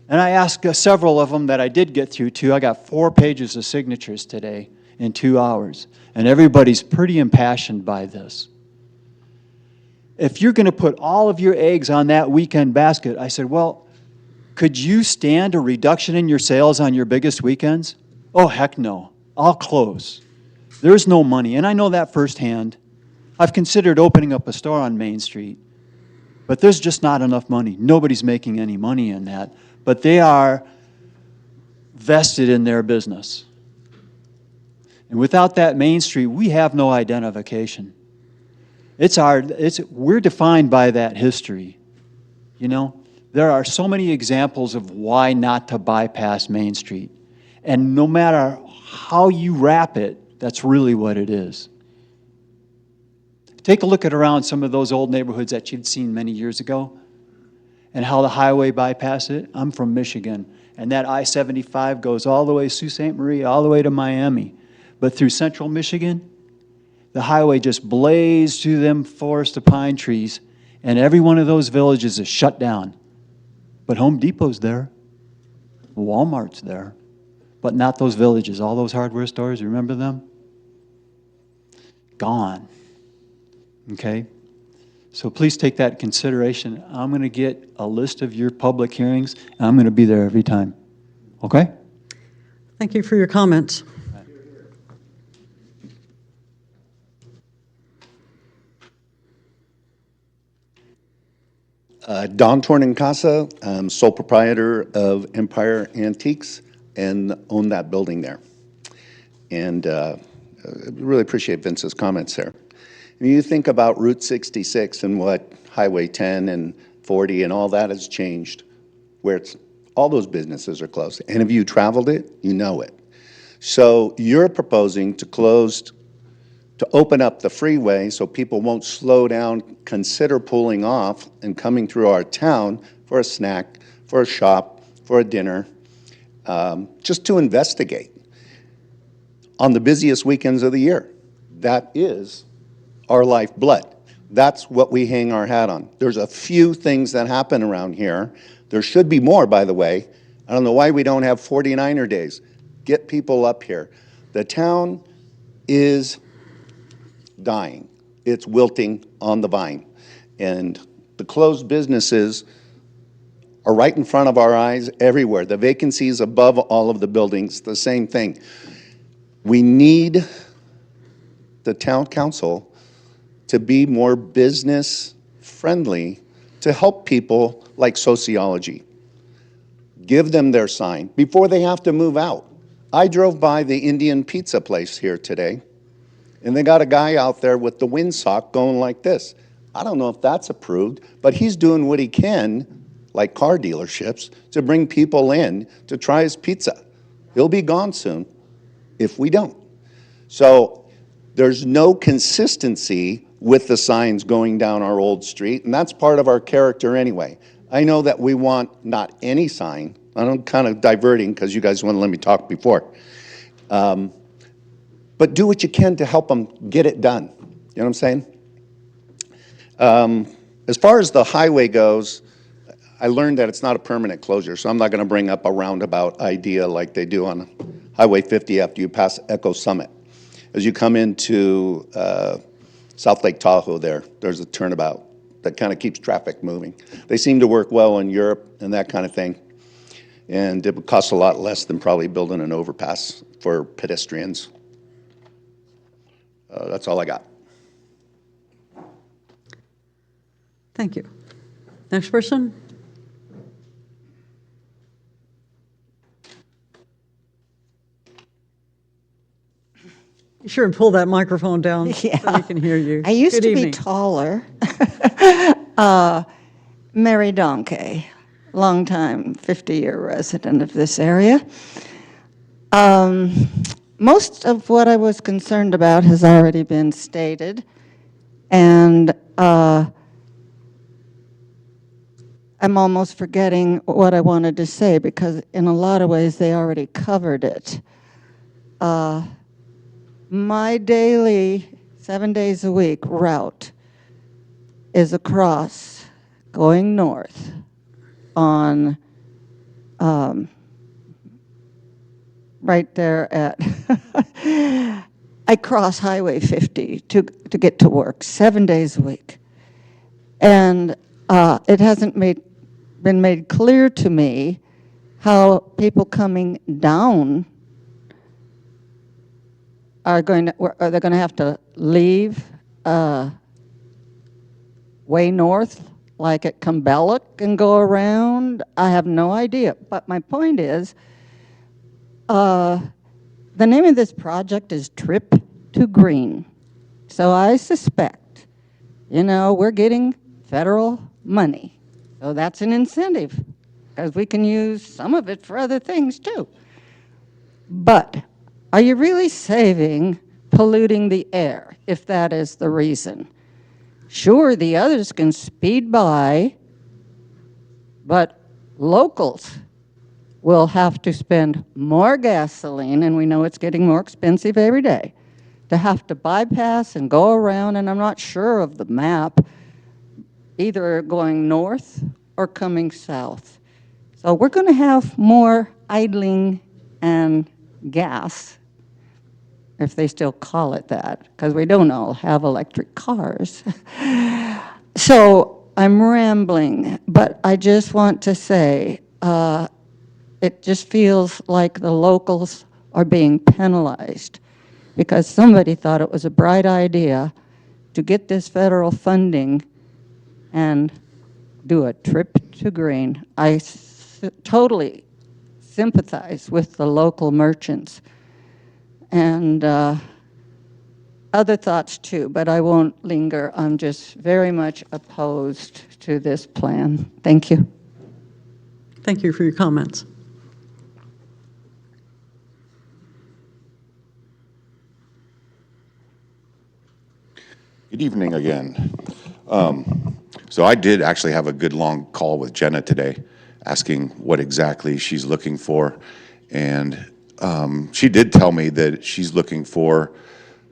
and I asked several of them that I did get through to. I got 4 pages of signatures today in 2 hours, and everybody's pretty impassioned by this. If you're going to put all of your eggs on that weekend basket, I said, well, could you stand a reduction in your sales on your biggest weekends? Oh, heck no. I'll close. There's no money, and I know that firsthand. I've considered opening up a store on Main Street, but there's just not enough money. Nobody's making any money in that, but they are vested in their business. And without that Main Street, we have no identification. We're defined by that history. You know, there are so many examples of why not to bypass Main Street. And no matter how you wrap it, that's really what it is. Take a look at around some of those old neighborhoods that you'd seen many years ago and how the highway bypassed it. I'm from Michigan, and that I-75 goes all the way through St. Marie, all the way to Miami. But through central Michigan, the highway just blazed through them forest of pine trees, and every one of those villages is shut down. But Home Depot's there, Walmart's there, but not those villages. All those hardware stores, remember them? Gone. Okay? So please take that in consideration. I'm going to get a list of your public hearings, and I'm going to be there every time. Okay? Thank you for your comments. Don Tornincasa, I'm sole proprietor of Empire Antiques and own that building there. And really appreciate Vince's comments there. When you think about Route 66 and what Highway 10 and 40 and all that has changed, where it's all those businesses are closed. And if you traveled it, you know it. So you're proposing to open up the freeway so people won't slow down, consider pulling off and coming through our town for a snack, for a shop, for a dinner, just to investigate on the busiest weekends of the year. That is our lifeblood. That's what we hang our hat on. There's a few things that happen around here. There should be more, by the way. I don't know why we don't have 49er days. Get people up here. The town is dying. It's wilting on the vine. And the closed businesses are right in front of our eyes everywhere. The vacancies above all of the buildings, the same thing. We need the town council to be more business friendly to help people like sociology. Give them their sign before they have to move out. I drove by the Indian pizza place here today, and they got a guy out there with the windsock going like this. I don't know if that's approved, but he's doing what he can, like car dealerships, to bring people in to try his pizza. He'll be gone soon if we don't. So there's no consistency with the signs going down our old street, and that's part of our character anyway. I know that we want not any sign. I'm kind of diverting because you guys wouldn't let me talk before. But do what you can to help them get it done. You know what I'm saying? As far as the highway goes, I learned that it's not a permanent closure, so I'm not going to bring up a roundabout idea like they do on Highway 50 after you pass Echo Summit. As you come into South Lake Tahoe there's a turnabout that kind of keeps traffic moving. They seem to work well in Europe and that kind of thing. And it would cost a lot less than probably building an overpass for pedestrians. That's all I got. Thank you. Next person? Be sure and pull that microphone down so we can hear you. I used Good to evening. be taller. Mary Donkey, longtime 50-year resident of this area. Most of what I was concerned about has already been stated, and I'm almost forgetting what I wanted to say because in a lot of ways they already covered it. My daily, 7 days a week route is across, going north on, right there at, I cross Highway 50 to get to work 7 days a week. And it hasn't been made clear to me how people coming down are they going to have to leave way north, like at Cumbellock, and go around? I have no idea. But my point is, the name of this project is Trip to Green. So I suspect, we're getting federal money. So that's an incentive, because we can use some of it for other things too. But are you really saving polluting the air if that is the reason? Sure, the others can speed by, but locals will have to spend more gasoline, and we know it's getting more expensive every day, to have to bypass and go around, and I'm not sure of the map, either going north or coming south. So we're going to have more idling and gas, if they still call it that, because we don't all have electric cars. So I'm rambling, but I just want to say, it just feels like the locals are being penalized because somebody thought it was a bright idea to get this federal funding and do a trip to green. I totally sympathize with the local merchants and other thoughts too, but I won't linger. I'm just very much opposed to this plan. Thank you. Thank you for your comments. Good evening again. So I did actually have a good long call with Jenna today, asking what exactly she's looking for. And she did tell me that she's looking for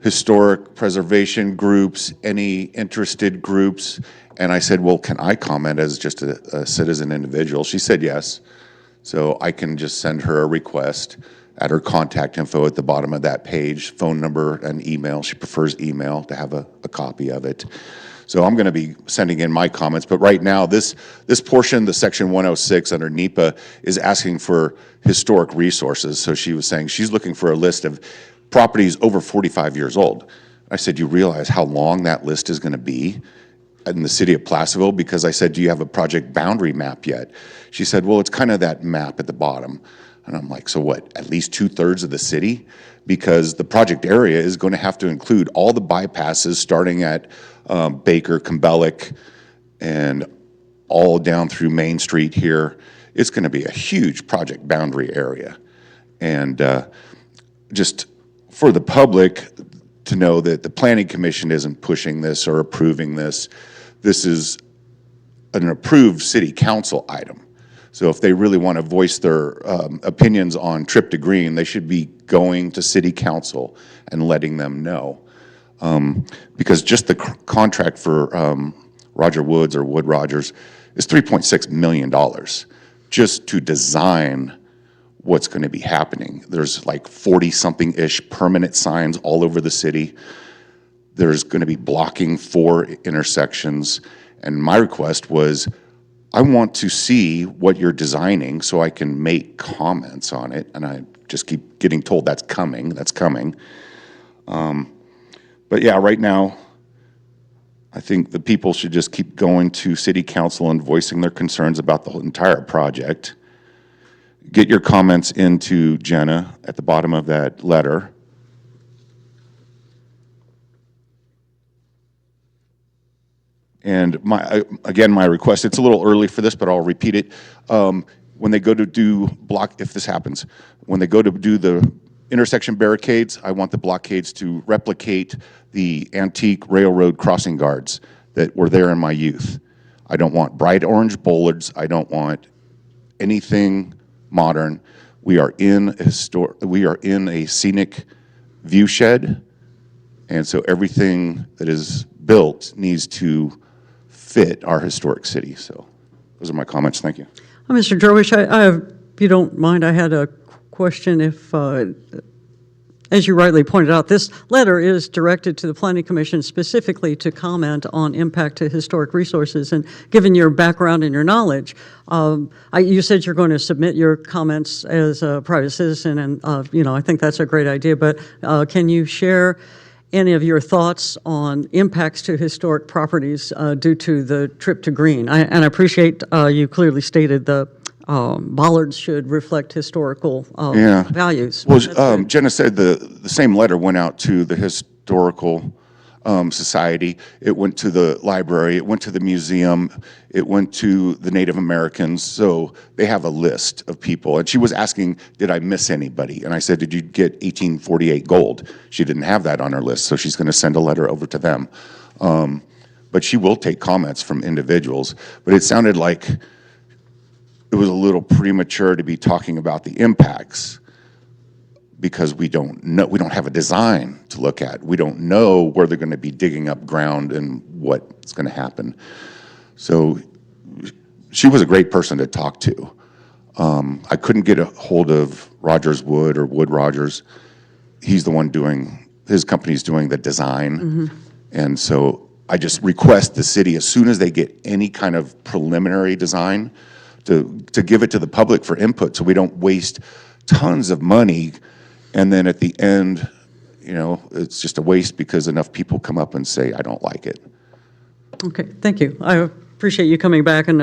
historic preservation groups, any interested groups. And I said, well, can I comment as just a citizen individual? She said yes. So I can just send her a request at her contact info at the bottom of that page, phone number and email. She prefers email to have a copy of it. So I'm going to be sending in my comments. But right now, this portion, the section 106 under NEPA, is asking for historic resources. So she was saying she's looking for a list of properties over 45 years old. I said, you realize how long that list is going to be in the city of Placerville? Because I said, do you have a project boundary map yet? She said, well, it's kind of that map at the bottom. And I'm like, so what, at least 2/3 of the city? Because the project area is going to have to include all the bypasses starting at Baker, Cumbelic, and all down through Main Street here. It's going to be a huge project boundary area. And just for the public to know that the Planning Commission isn't pushing this or approving this. This is an approved city council item. So if they really want to voice their opinions on Trip to Green, they should be going to city council and letting them know. Because just the contract for Roger Woods or Wood Rogers is $3.6 million just to design what's going to be happening. There's like 40-something-ish permanent signs all over the city. There's going to be blocking 4 intersections. And my request was, I want to see what you're designing so I can make comments on it. And I just keep getting told that's coming, that's coming. But yeah, right now, I think the people should just keep going to city council and voicing their concerns about the whole entire project. Get your comments into Jenna at the bottom of that letter. And again, my request, it's a little early for this, but I'll repeat it. When they go to do if this happens, when they go to do the intersection barricades, I want the blockades to replicate the antique railroad crossing guards that were there in my youth. I don't want bright orange bollards. I don't want anything modern. We are in a scenic view shed, and so everything that is built needs to fit our historic city. So those are my comments. Thank you. Mr. Drowish, if you don't mind, I had a question. If, as you rightly pointed out, this letter is directed to the Planning Commission specifically to comment on impact to historic resources. And given your background and your knowledge, you said you're going to submit your comments as a private citizen, and I think that's a great idea. But can you share any of your thoughts on impacts to historic properties due to the Trip to Green? And I appreciate you clearly stated the bollards should reflect historical values. Well, Jenna said the same letter went out to the historical Society, it went to the library, it went to the museum, it went to the Native Americans. So they have a list of people. And she was asking, did I miss anybody? And I said, did you get 1848 gold? She didn't have that on her list, so she's going to send a letter over to them. But she will take comments from individuals. But it sounded like it was a little premature to be talking about the impacts, because we don't know, we don't have a design to look at. We don't know where they're going to be digging up ground and what's going to happen. So she was a great person to talk to. I couldn't get a hold of Rogers Wood or Wood Rogers. He's the one doing, his company's doing the design. And so I just request the city, as soon as they get any kind of preliminary design, to give it to the public for input, so we don't waste tons of money. And then at the end, you know, it's just a waste because enough people come up and say, I don't like it. Okay, thank you. I appreciate you coming back and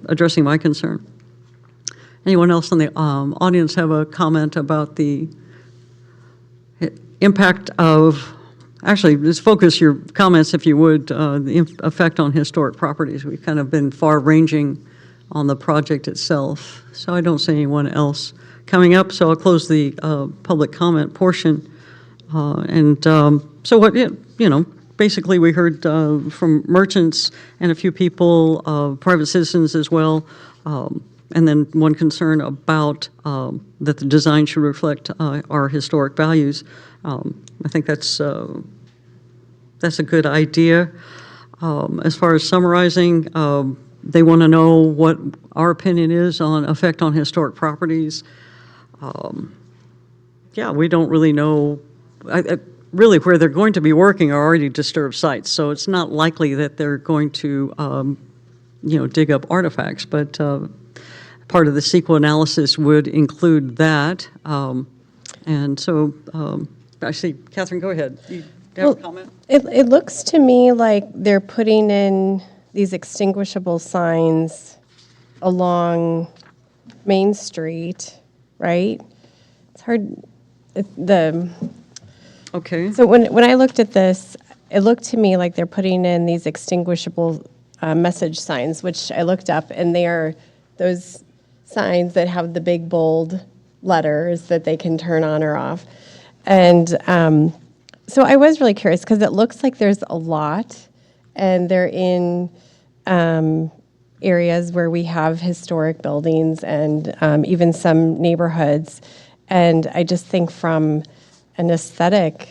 addressing my concern. Anyone else in the audience have a comment about the impact of, actually, just focus your comments, if you would, the effect on historic properties. We've kind of been far-ranging on the project itself, so I don't see anyone else coming up, so I'll close the public comment portion. So what, you know, basically we heard from merchants and a few people, private citizens as well, and then one concern about that the design should reflect our historic values. I think that's a good idea. As far as summarizing, they want to know what our opinion is on effect on historic properties. Yeah, we don't really know. Really, where they're going to be working are already disturbed sites, so it's not likely that they're going to, you know, dig up artifacts. But part of the CEQA analysis would include that. And so, I see, Catherine, go ahead. You have a comment? It looks to me like they're putting in these extinguishable signs along Main Street, right? It's hard, Okay. so when I looked at this, it looked to me like they're putting in these extinguishable message signs, which I looked up, and they are those signs that have the big bold letters that they can turn on or off. And so I was really curious, because it looks like there's a lot, and they're in areas where we have historic buildings and even some neighborhoods. And I just think from an aesthetic,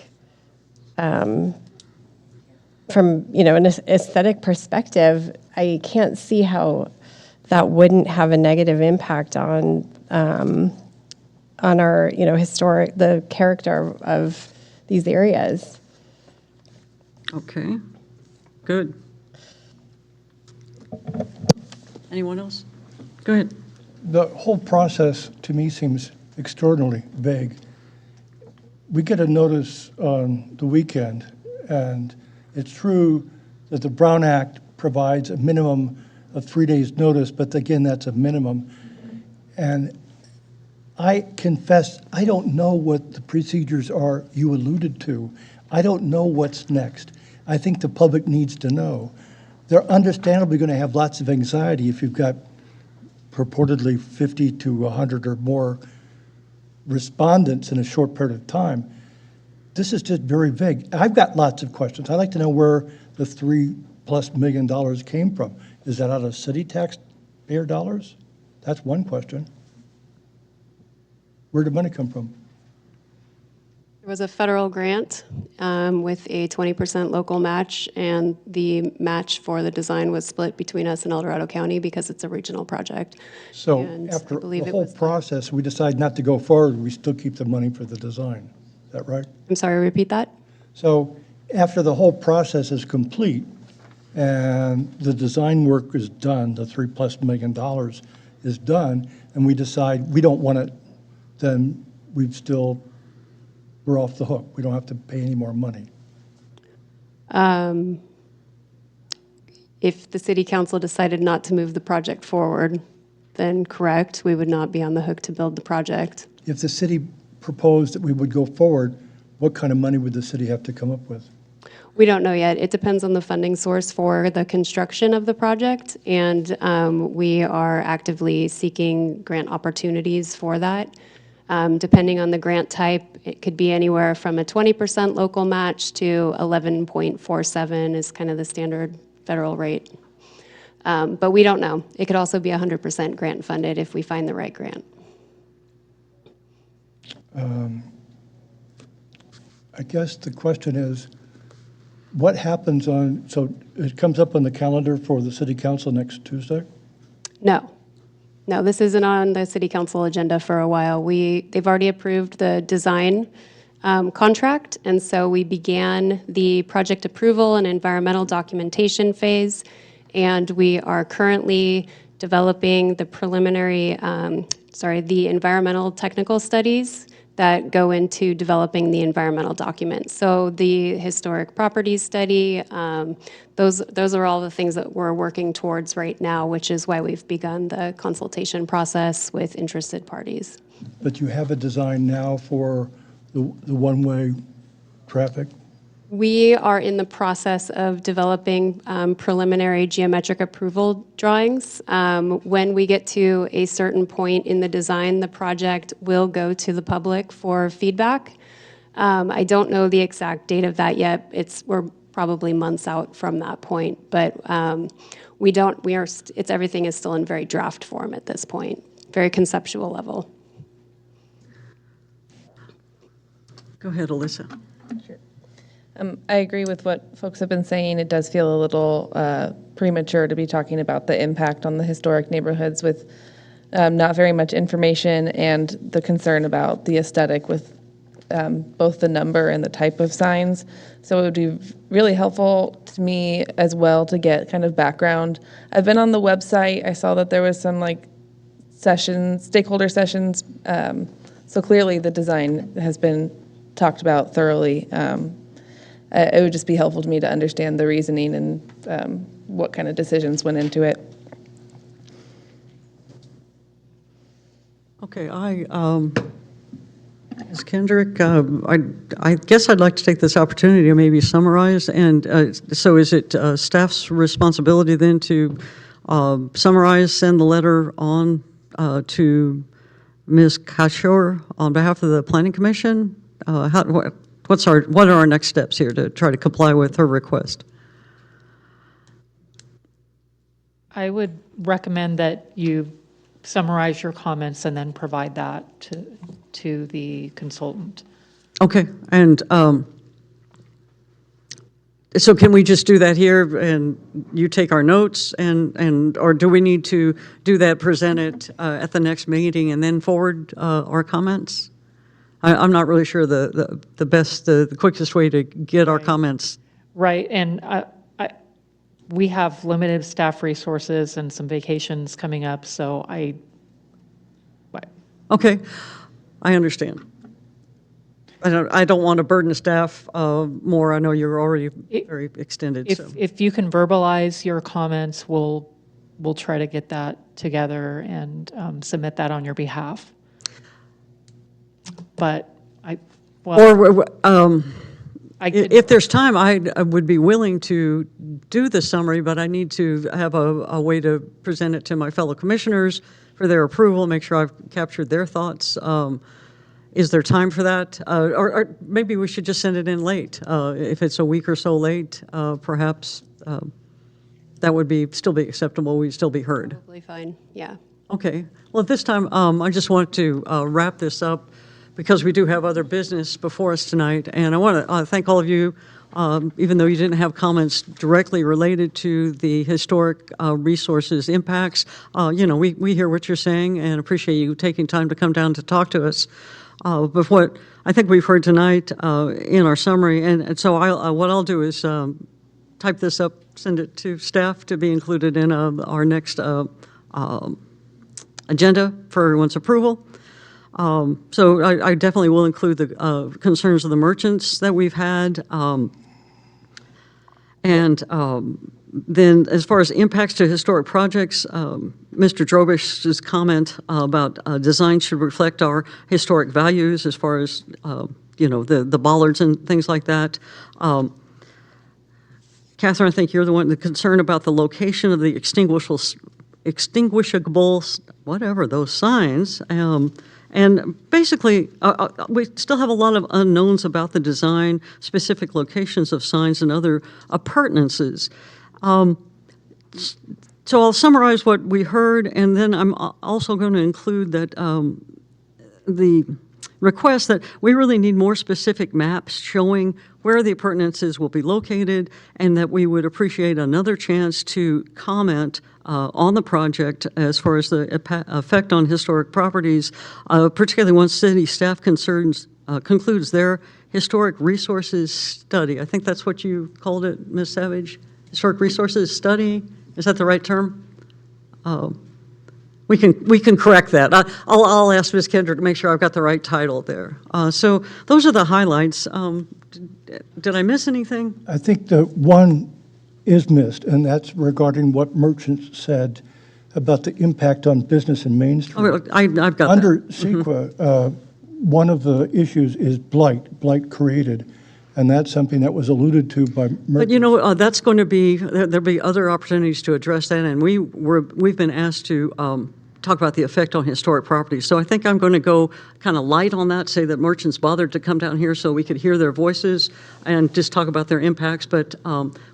from, you know, an aesthetic perspective, I can't see how that wouldn't have a negative impact on our, you know, the character of these areas. Okay, good. Anyone else? Go ahead. The whole process, to me, seems extraordinarily vague. We get a notice on the weekend, and it's true that the Brown Act provides a minimum of 3 days' notice, but again, that's a minimum. And I confess, I don't know what the procedures are you alluded to. I don't know what's next. I think the public needs to know. They're understandably going to have lots of anxiety if you've got purportedly 50 to 100 or more respondents in a short period of time. This is just very vague. I've got lots of questions. I'd like to know where the $3+ million came from. Is that out of city taxpayer dollars? That's one question. Where did money come from? There was a federal grant with a 20% local match, and the match for the design was split between us and El Dorado County because it's a regional project. So And after I believe the it whole was process, we decide not to go forward, we still keep the money for the design. Is that right? I'm sorry, repeat that? So after the whole process is complete and the design work is done, the $3+ million is done, and we decide we don't want it, then we're off the hook. We don't have to pay any more money. If the city council decided not to move the project forward, then correct, we would not be on the hook to build the project. If the city proposed that we would go forward, what kind of money would the city have to come up with? We don't know yet. It depends on the funding source for the construction of the project, and we are actively seeking grant opportunities for that. Depending on the grant type, it could be anywhere from a 20% local match to 11.47 is kind of the standard federal rate. But we don't know. It could also be 100% grant funded if we find the right grant. I guess the question is, what happens on, so it comes up on the calendar for the city council next Tuesday? No. No, this isn't on the city council agenda for a while. They've already approved the design contract, and so we began the project approval and environmental documentation phase, and we are currently developing the the environmental technical studies that go into developing the environmental documents. So the historic properties study, those are all the things that we're working towards right now, which is why we've begun the consultation process with interested parties. But you have a design now for the one-way traffic? We are in the process of developing preliminary geometric approval drawings. When we get to a certain point in the design, the project will go to the public for feedback. I don't know the exact date of that yet. We're probably months out from that point, but everything is still in very draft form at this point, very conceptual level. Go ahead, Alyssa. Sure. I agree with what folks have been saying. It does feel a little premature to be talking about the impact on the historic neighborhoods with not very much information and the concern about the aesthetic with both the number and the type of signs. So it would be really helpful to me as well to get kind of background. I've been on the website. I saw that there was some stakeholder sessions. So clearly the design has been talked about thoroughly. It would just be helpful to me to understand the reasoning and what kind of decisions went into it. Okay, Ms. Kendrick, I guess I'd like to take this opportunity to maybe summarize. And so is it staff's responsibility then to summarize, send the letter on to Ms. Kachor on behalf of the Planning Commission? What are our next steps here to try to comply with her request? I would recommend that you summarize your comments and then provide that to the consultant. Okay, and so can we just do that here and you take our notes or do we need to do that, present it at the next meeting and then forward our comments? I'm not really sure the quickest way to get our comments. Right, and we have limited staff resources and some vacations coming up, so Okay, I understand. I don't want to burden staff more. I know you're already very extended. If you can verbalize your comments, we'll try to get that together and submit that on your behalf. But if there's time, I would be willing to do the summary, but I need to have a way to present it to my fellow commissioners for their approval, make sure I've captured their thoughts. Is there time for that? Or maybe we should just send it in late. If it's a week or so late, perhaps that would still be acceptable. We'd still be heard. Probably fine, yeah. Okay. Well, at this time, I just want to wrap this up because we do have other business before us tonight. And I want to thank all of you, even though you didn't have comments directly related to the historic resources impacts. We hear what you're saying and appreciate you taking time to come down to talk to us. But what I think we've heard tonight in our summary, and so what I'll do is type this up, send it to staff to be included in our next agenda for everyone's approval. So I definitely will include the concerns of the merchants that we've had. Then as far as impacts to historic projects, Mr. Drobish's comment about design should reflect our historic values as far as, the bollards and things like that. Catherine, I think you're the one, the concern about the location of the extinguishable, whatever, those signs. And basically, we still have a lot of unknowns about the design, specific locations of signs and other appurtenances. So I'll summarize what we heard, and then I'm also going to include that the request that we really need more specific maps showing where the appurtenances will be located, and that we would appreciate another chance to comment on the project as far as the effect on historic properties, particularly once city staff concludes their historic resources study. I think that's what you called it, Ms. Savage? Historic resources study? Is that the right term? We can correct that. I'll ask Ms. Kendrick to make sure I've got the right title there. So those are the highlights. Did I miss anything? I think the one is missed, and that's regarding what merchants said about the impact on business in Main Street. Oh, I've got Under that. CEQA, one of the issues is blight created, and that's something that was alluded to by merchants. But you know, that's going to be, there'll be other opportunities to address that, and we've been asked to talk about the effect on historic properties. So I think I'm going to go kind of light on that, say that merchants bothered to come down here so we could hear their voices and just talk about their impacts. But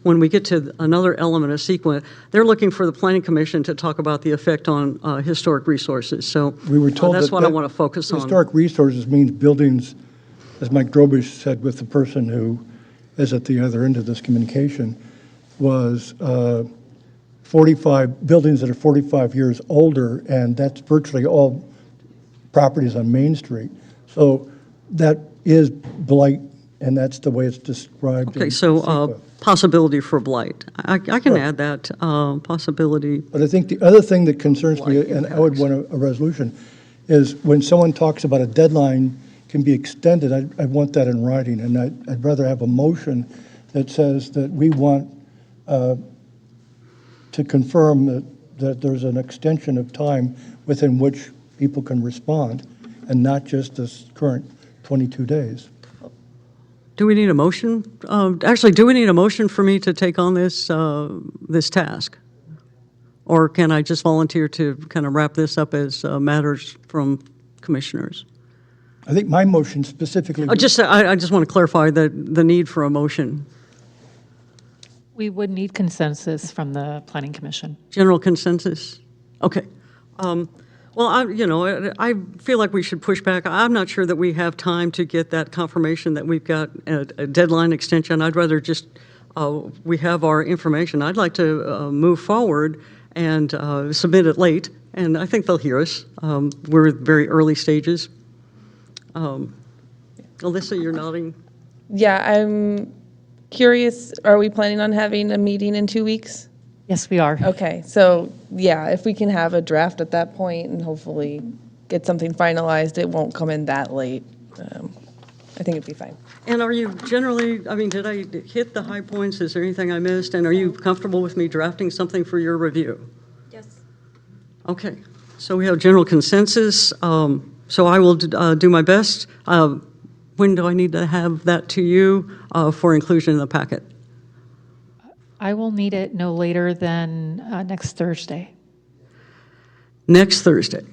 when we get to another element of CEQA, they're looking for the Planning Commission to talk about the effect on historic resources. So We were told that's that what I want to focus on. Historic resources means buildings, as Mike Drobish said with the person who is at the other end of this communication, was 45 buildings that are 45 years older, and that's virtually all properties on Main Street. So that is blight, and that's the way it's described. Okay, in so CEQA. possibility for blight. I can add that, possibility. But I think the other thing that concerns me, and I would want a resolution, is when someone talks about a deadline can be extended, I want that in writing, and I'd rather have a motion that says that we want to confirm that there's an extension of time within which people can respond, and not just this current 22 days. Do we need a motion? Actually, do we need a motion for me to take on this, this task? Or can I just volunteer to kind of wrap this up as matters from commissioners? I think my motion specifically. I just want to clarify the need for a motion. We would need consensus from the Planning Commission. General consensus? Okay. Well, I feel like we should push back. I'm not sure that we have time to get that confirmation that we've got a deadline extension. I'd rather just, we have our information. I'd like to move forward and submit it late, and I think they'll hear us. We're at very early stages. Alyssa, you're nodding. Yeah, I'm curious, are we planning on having a meeting in 2 weeks? Yes, we are. Okay, so yeah, if we can have a draft at that point and hopefully get something finalized, it won't come in that late. I think it'd be fine. And are you generally, I mean, did I hit the high points? Is there anything I missed? And are you comfortable with me drafting something for your review? Yes. Okay, so we have general consensus. So I will do my best. When do I need to have that to you for inclusion in the packet? I will need it no later than next Thursday. Next Thursday.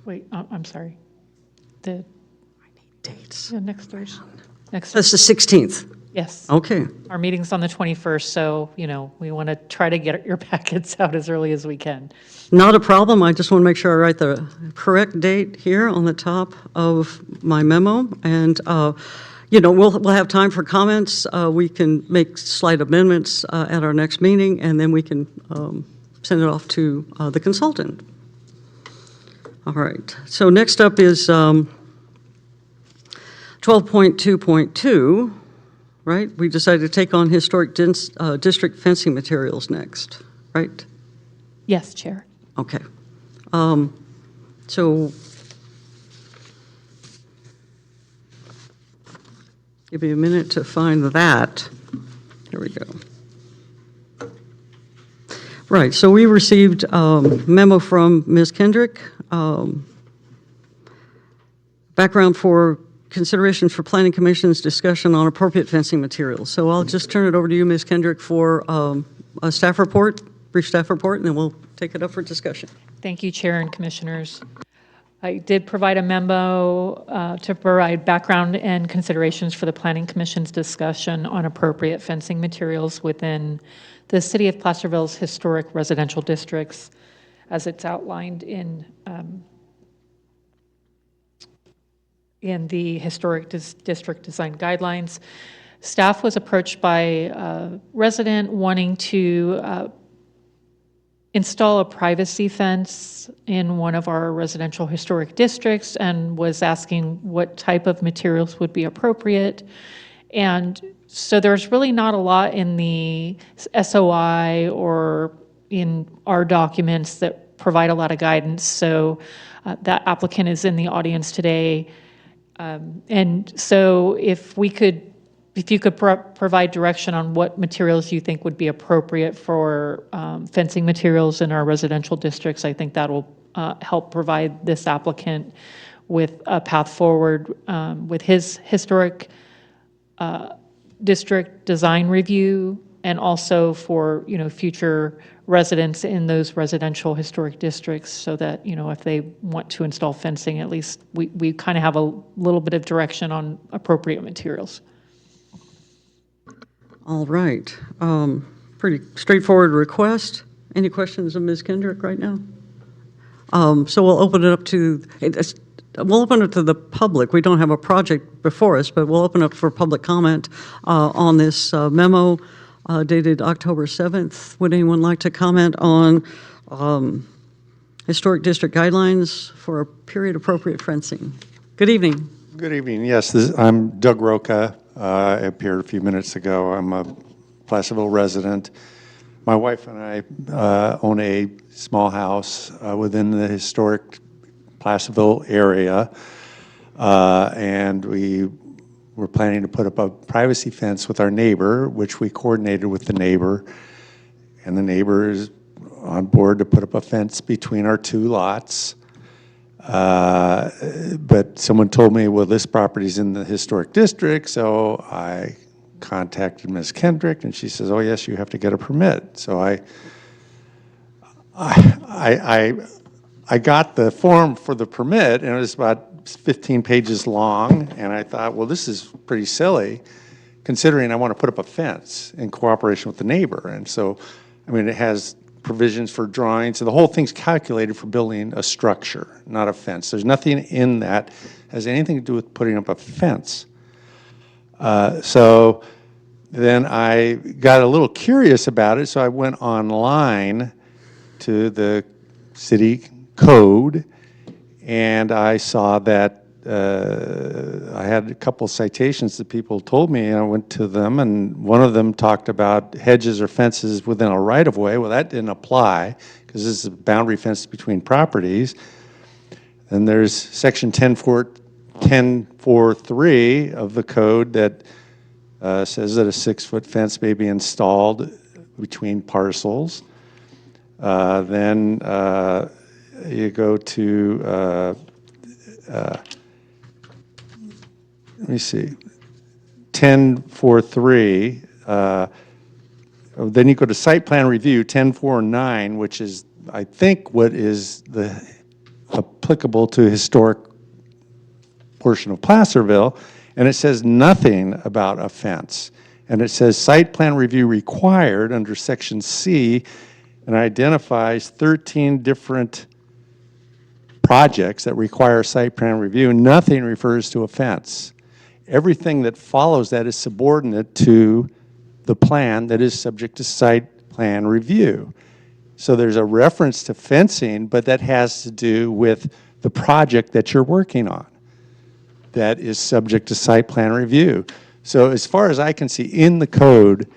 Wait, I'm sorry. Dates. Yeah, next Thursday. Next That's the 16th. Yes. Okay. Our meeting's on the 21st, so, we want to try to get your packets out as early as we can. Not a problem. I just want to make sure I write the correct date here on the top of my memo. And, we'll have time for comments. We can make slight amendments at our next meeting, and then we can send it off to the consultant. All right. So next up is 12.2.2, right? We decided to take on historic district fencing materials next, right? Yes, Chair. Okay. So give me a minute to find that. Here we go. Right, so we received a memo from Ms. Kendrick. Background for consideration for Planning Commission's discussion on appropriate fencing materials. So I'll just turn it over to you, Ms. Kendrick, for a staff report, brief staff report, and then we'll take it up for discussion. Thank you, Chair and Commissioners. I did provide a memo to provide background and considerations for the Planning Commission's discussion on appropriate fencing materials within the City of Placerville's historic residential districts, as it's outlined in the Historic District Design Guidelines. Staff was approached by a resident wanting to install a privacy fence in one of our residential historic districts and was asking what type of materials would be appropriate. And so there's really not a lot in the SOI or in our documents that provide a lot of guidance. So that applicant is in the audience today. And so if you could provide direction on what materials you think would be appropriate for fencing materials in our residential districts, I think that'll help provide this applicant with a path forward with his historic district design review, and also for future residents in those residential historic districts, so that if they want to install fencing, at least we kind of have a little bit of direction on appropriate materials. All right. Pretty straightforward request. Any questions of Ms. Kendrick right now? So we'll open it up to the public. We don't have a project before us, but we'll open up for public comment on this memo dated October 7th. Would anyone like to comment on historic district guidelines for period appropriate fencing? Good evening. Good evening. Yes, I'm Doug Roca. I appeared a few minutes ago. I'm a Placerville resident. My wife and I own a small house within the historic Placerville area, and we were planning to put up a privacy fence with our neighbor, which we coordinated with the neighbor, and the neighbor is on board to put up a fence between our two lots. But someone told me, well, this property's in the historic district, so I contacted Ms. Kendrick, and she says, oh, yes, you have to get a permit. So I got the form for the permit, and it was about 15 pages long, and I thought, well, this is pretty silly, considering I want to put up a fence in cooperation with the neighbor. And so, I mean, it has provisions for drawings, so the whole thing's calculated for building a structure, not a fence. There's nothing in that has anything to do with putting up a fence. So then I got a little curious about it, so I went online to the city code, and I saw that I had a couple citations that people told me, and I went to them, and one of them talked about hedges or fences within a right-of-way. Well, that didn't apply, because this is a boundary fence between properties. And there's section 10.4.3 of the code that says that a 6-foot fence may be installed between parcels. Then you go to let me see, 10.4.3. Then you go to site plan review, 10.4.9, which is, I think, what is the applicable to historic portion of Placerville, and it says nothing about a fence. And it says site plan review required under section C, and identifies 13 different projects that require site plan review. Nothing refers to a fence. Everything that follows that is subordinate to the plan that is subject to site plan review. So there's a reference to fencing, but that has to do with the project that you're working on that is subject to site plan review. So as far as I can see in the code,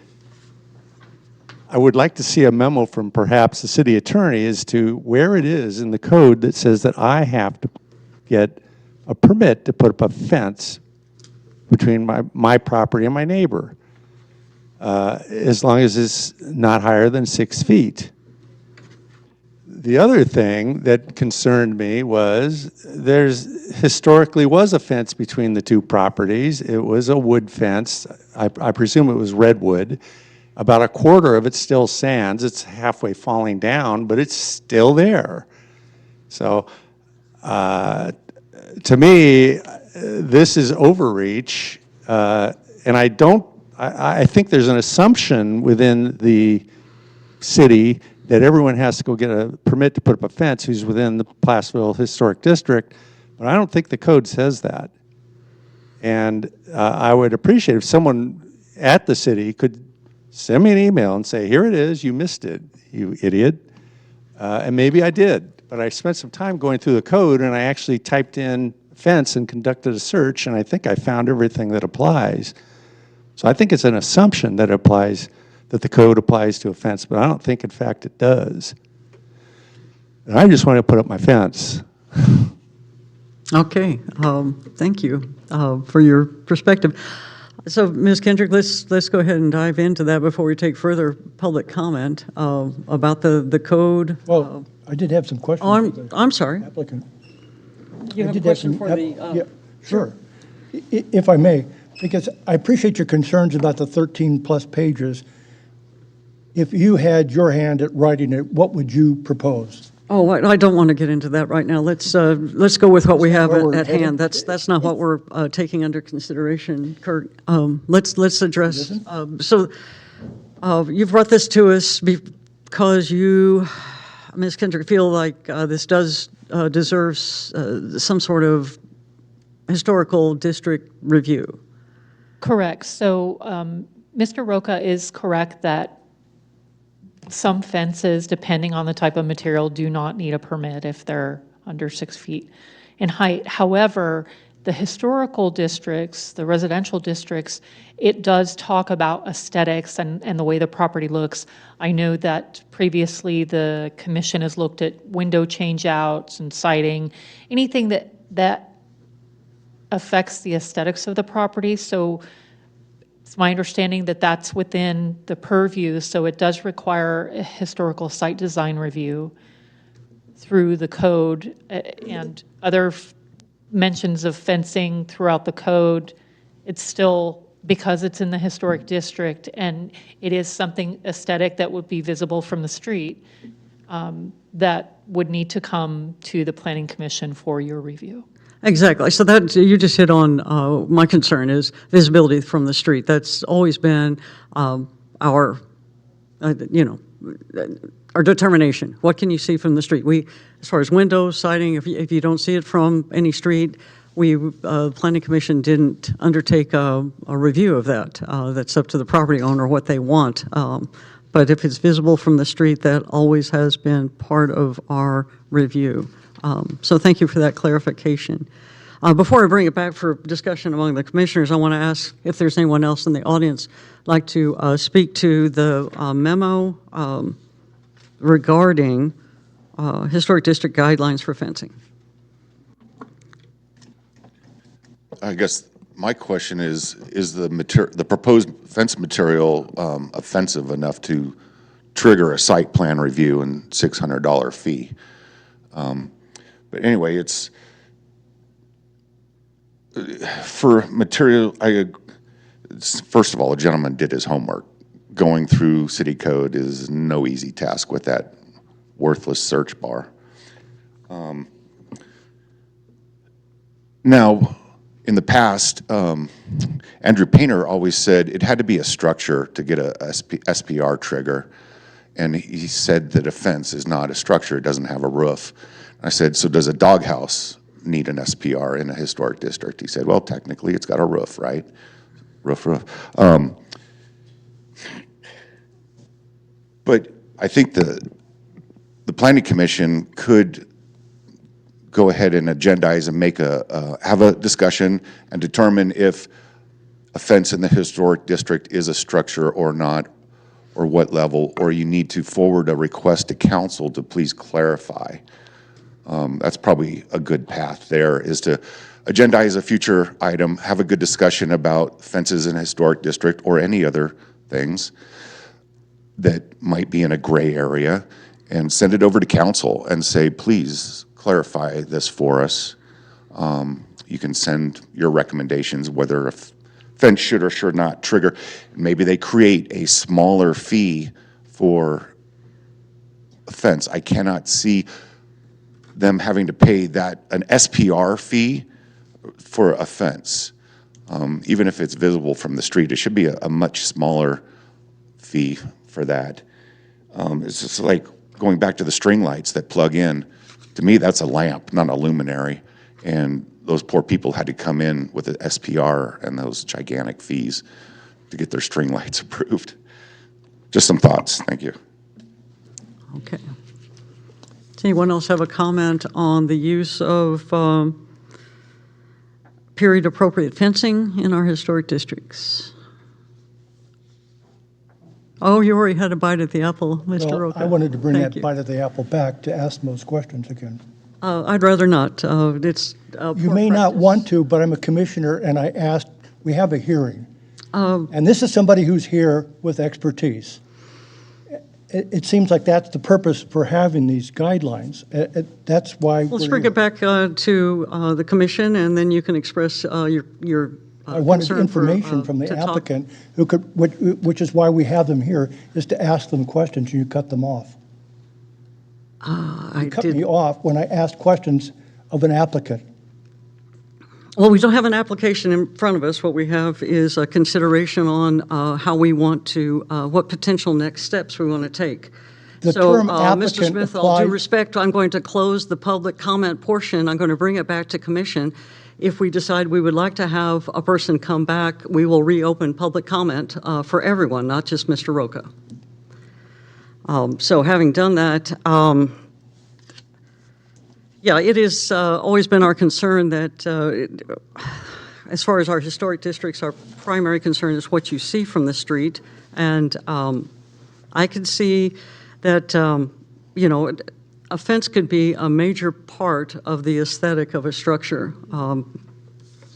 I would like to see a memo from perhaps the city attorney as to where it is in the code that says that I have to get a permit to put up a fence between my property and my neighbor, as long as it's not higher than 6 feet. the other thing that concerned me was there's historically was a fence between the two properties. It was a wood fence. I presume it was redwood. About a quarter of it still stands. It's halfway falling down, but it's still there. So to me, this is overreach, and I think there's an assumption within the city that everyone has to go get a permit to put up a fence who's within the Placerville Historic District, but I don't think the code says that. And I would appreciate if someone at the city could send me an email and say, here it is, you missed it, you idiot. And maybe I did, but I spent some time going through the code and I actually typed in fence and conducted a search, and I think I found everything that applies. So I think it's an assumption that applies, that the code applies to a fence, but I don't think in fact it does. And I just want to put up my fence. Okay, thank you for your perspective. So, Ms. Kendrick, let's go ahead and dive into that before we take further public comment about the code. Well, I did have some questions. Oh, for the I'm sorry. applicant. You I have a did question some for the... Yeah, sure. If I may, because I appreciate your concerns about the 13-plus pages. If you had your hand at writing it, what would you propose? Oh, I don't want to get into that right now. Let's go with what we have where we're at headed? hand. That's not what we're taking under consideration, Kurt. Let's address. So you've brought this to us because you, Ms. Kendrick, feel like this does deserves some sort of historical district review. Correct. So Mr. Roca is correct that some fences, depending on the type of material, do not need a permit if they're under 6 feet in height. However, the historical districts, the residential districts, it does talk about aesthetics and the way the property looks. I know that previously the commission has looked at window change-outs and siding, anything that affects the aesthetics of the property. So it's my understanding that that's within the purview, so it does require a historical site design review through the code and other mentions of fencing throughout the code. It's still, because it's in the historic district and it is something aesthetic that would be visible from the street, that would need to come to the Planning Commission for your review. Exactly. So that you just hit on my concern is visibility from the street. That's always been our, our determination. What can you see from the street? We, as far as windows, siding, if you don't see it from any street, we, Planning Commission didn't undertake a review of that. That's up to the property owner what they want. But if it's visible from the street, that always has been part of our review. So thank you for that clarification. Before I bring it back for discussion among the commissioners, I want to ask if there's anyone else in the audience like to speak to the memo regarding historic district guidelines for fencing. I guess my question is the proposed fence material offensive enough to trigger a site plan review and $600 fee? But anyway, it's for material. First of all, a gentleman did his homework. Going through city code is no easy task with that worthless search bar. Now, in the past, Andrew Painter always said it had to be a structure to get a SPR trigger. And he said that a fence is not a structure, it doesn't have a roof. I said, so does a doghouse need an SPR in a historic district? He said, well, technically it's got a roof, right? Roof. But I think the Planning Commission could go ahead and agendize and have a discussion and determine if a fence in the historic district is a structure or not, or what level, or you need to forward a request to council to please clarify. That's probably a good path there, is to agendize a future item, have a good discussion about fences in a historic district or any other things that might be in a gray area, and send it over to council and say, please clarify this for us. You can send your recommendations, whether a fence should or should not trigger. Maybe they create a smaller fee for a fence. I cannot see them having to pay an SPR fee for a fence. Even if it's visible from the street, it should be a much smaller fee for that. It's just like going back to the string lights that plug in. To me, that's a lamp, not a luminary. And those poor people had to come in with an SPR and those gigantic fees to get their string lights approved. Just some thoughts. Thank you. Okay. Does anyone else have a comment on the use of period-appropriate fencing in our historic districts? Oh, you already had a bite at the apple, Mr. Well, Roca. I wanted to bring Thank that you. bite of the apple back to ask those questions again. I'd rather not. It's You may not want to, but I'm a commissioner, and I asked, we have a hearing. And this is somebody who's here with expertise. It seems like that's the purpose for having these guidelines. That's why Let's we're bring here. it back to the commission, and then you can express your I wanted concern information from the to talk. applicant, who could, which is why we have them here, is to ask them questions, and you cut them off. I You cut did. me off when I asked questions of an applicant. Well, we don't have an application in front of us. What we have is a consideration on how we want to, what potential next steps we want to take. The So, term Mr. applicant Smith, all applies. due respect, I'm going to close the public comment portion. I'm going to bring it back to commission. If we decide we would like to have a person come back, we will reopen public comment for everyone, not just Mr. Roca. So having done that, yeah, it has always been our concern that as far as our historic districts, our primary concern is what you see from the street. And I could see that, you know, a fence could be a major part of the aesthetic of a structure.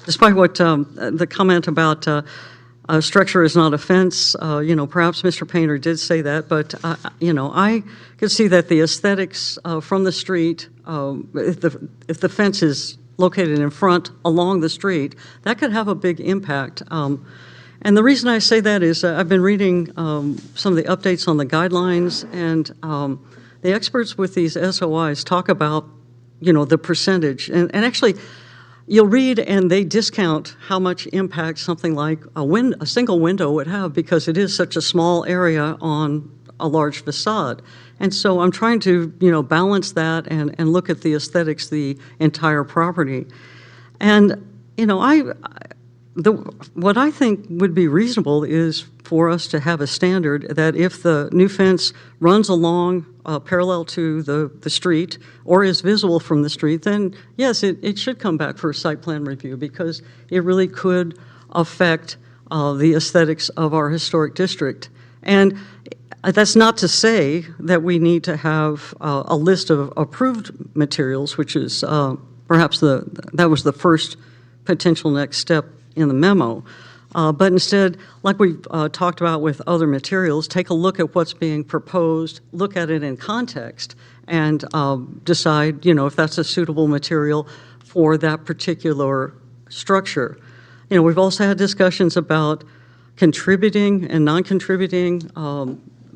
Despite what the comment about a structure is not a fence, you know, perhaps Mr. Painter did say that, but, you know, I could see that the aesthetics from the street, if the fence is located in front along the street, that could have a big impact. And the reason I say that is I've been reading some of the updates on the guidelines, and the experts with these SOIs talk about, you know, the percentage. And actually, you'll read and they discount how much impact something like a single window would have because it is such a small area on a large facade. And so I'm trying to, you know, balance that and look at the aesthetics, of the entire property. And, you know, what I think would be reasonable is for us to have a standard that if the new fence runs along parallel to the street or is visible from the street, then yes, it should come back for a site plan review because it really could affect the aesthetics of our historic district. And that's not to say that we need to have a list of approved materials, which is perhaps that was the first potential next step in the memo. But instead, like we've talked about with other materials, take a look at what's being proposed, look at it in context, and decide, you know, if that's a suitable material for that particular structure. You know, we've also had discussions about contributing and non-contributing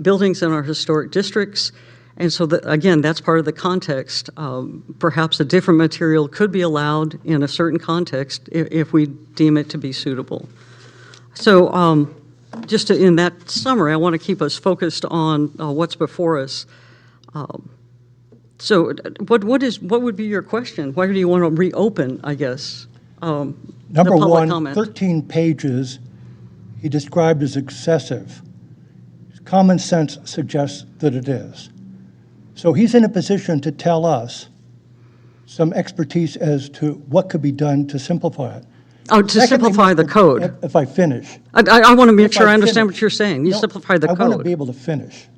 buildings in our historic districts. And so, again, that's part of the context. Perhaps a different material could be allowed in a certain context if we deem it to be suitable. So just in that summary, I want to keep us focused on what's before us. So what would be your question? Why do you want to reopen, I guess, Number the public one, comment? 13 pages he described as excessive. Common sense suggests that it is. So he's in a position to tell us some expertise as to what could be done to simplify it. Oh, to Secondly, simplify the code. If I finish. I want to make If sure I understand finish. what you're saying. You No, simplify the I want to code. be able to finish.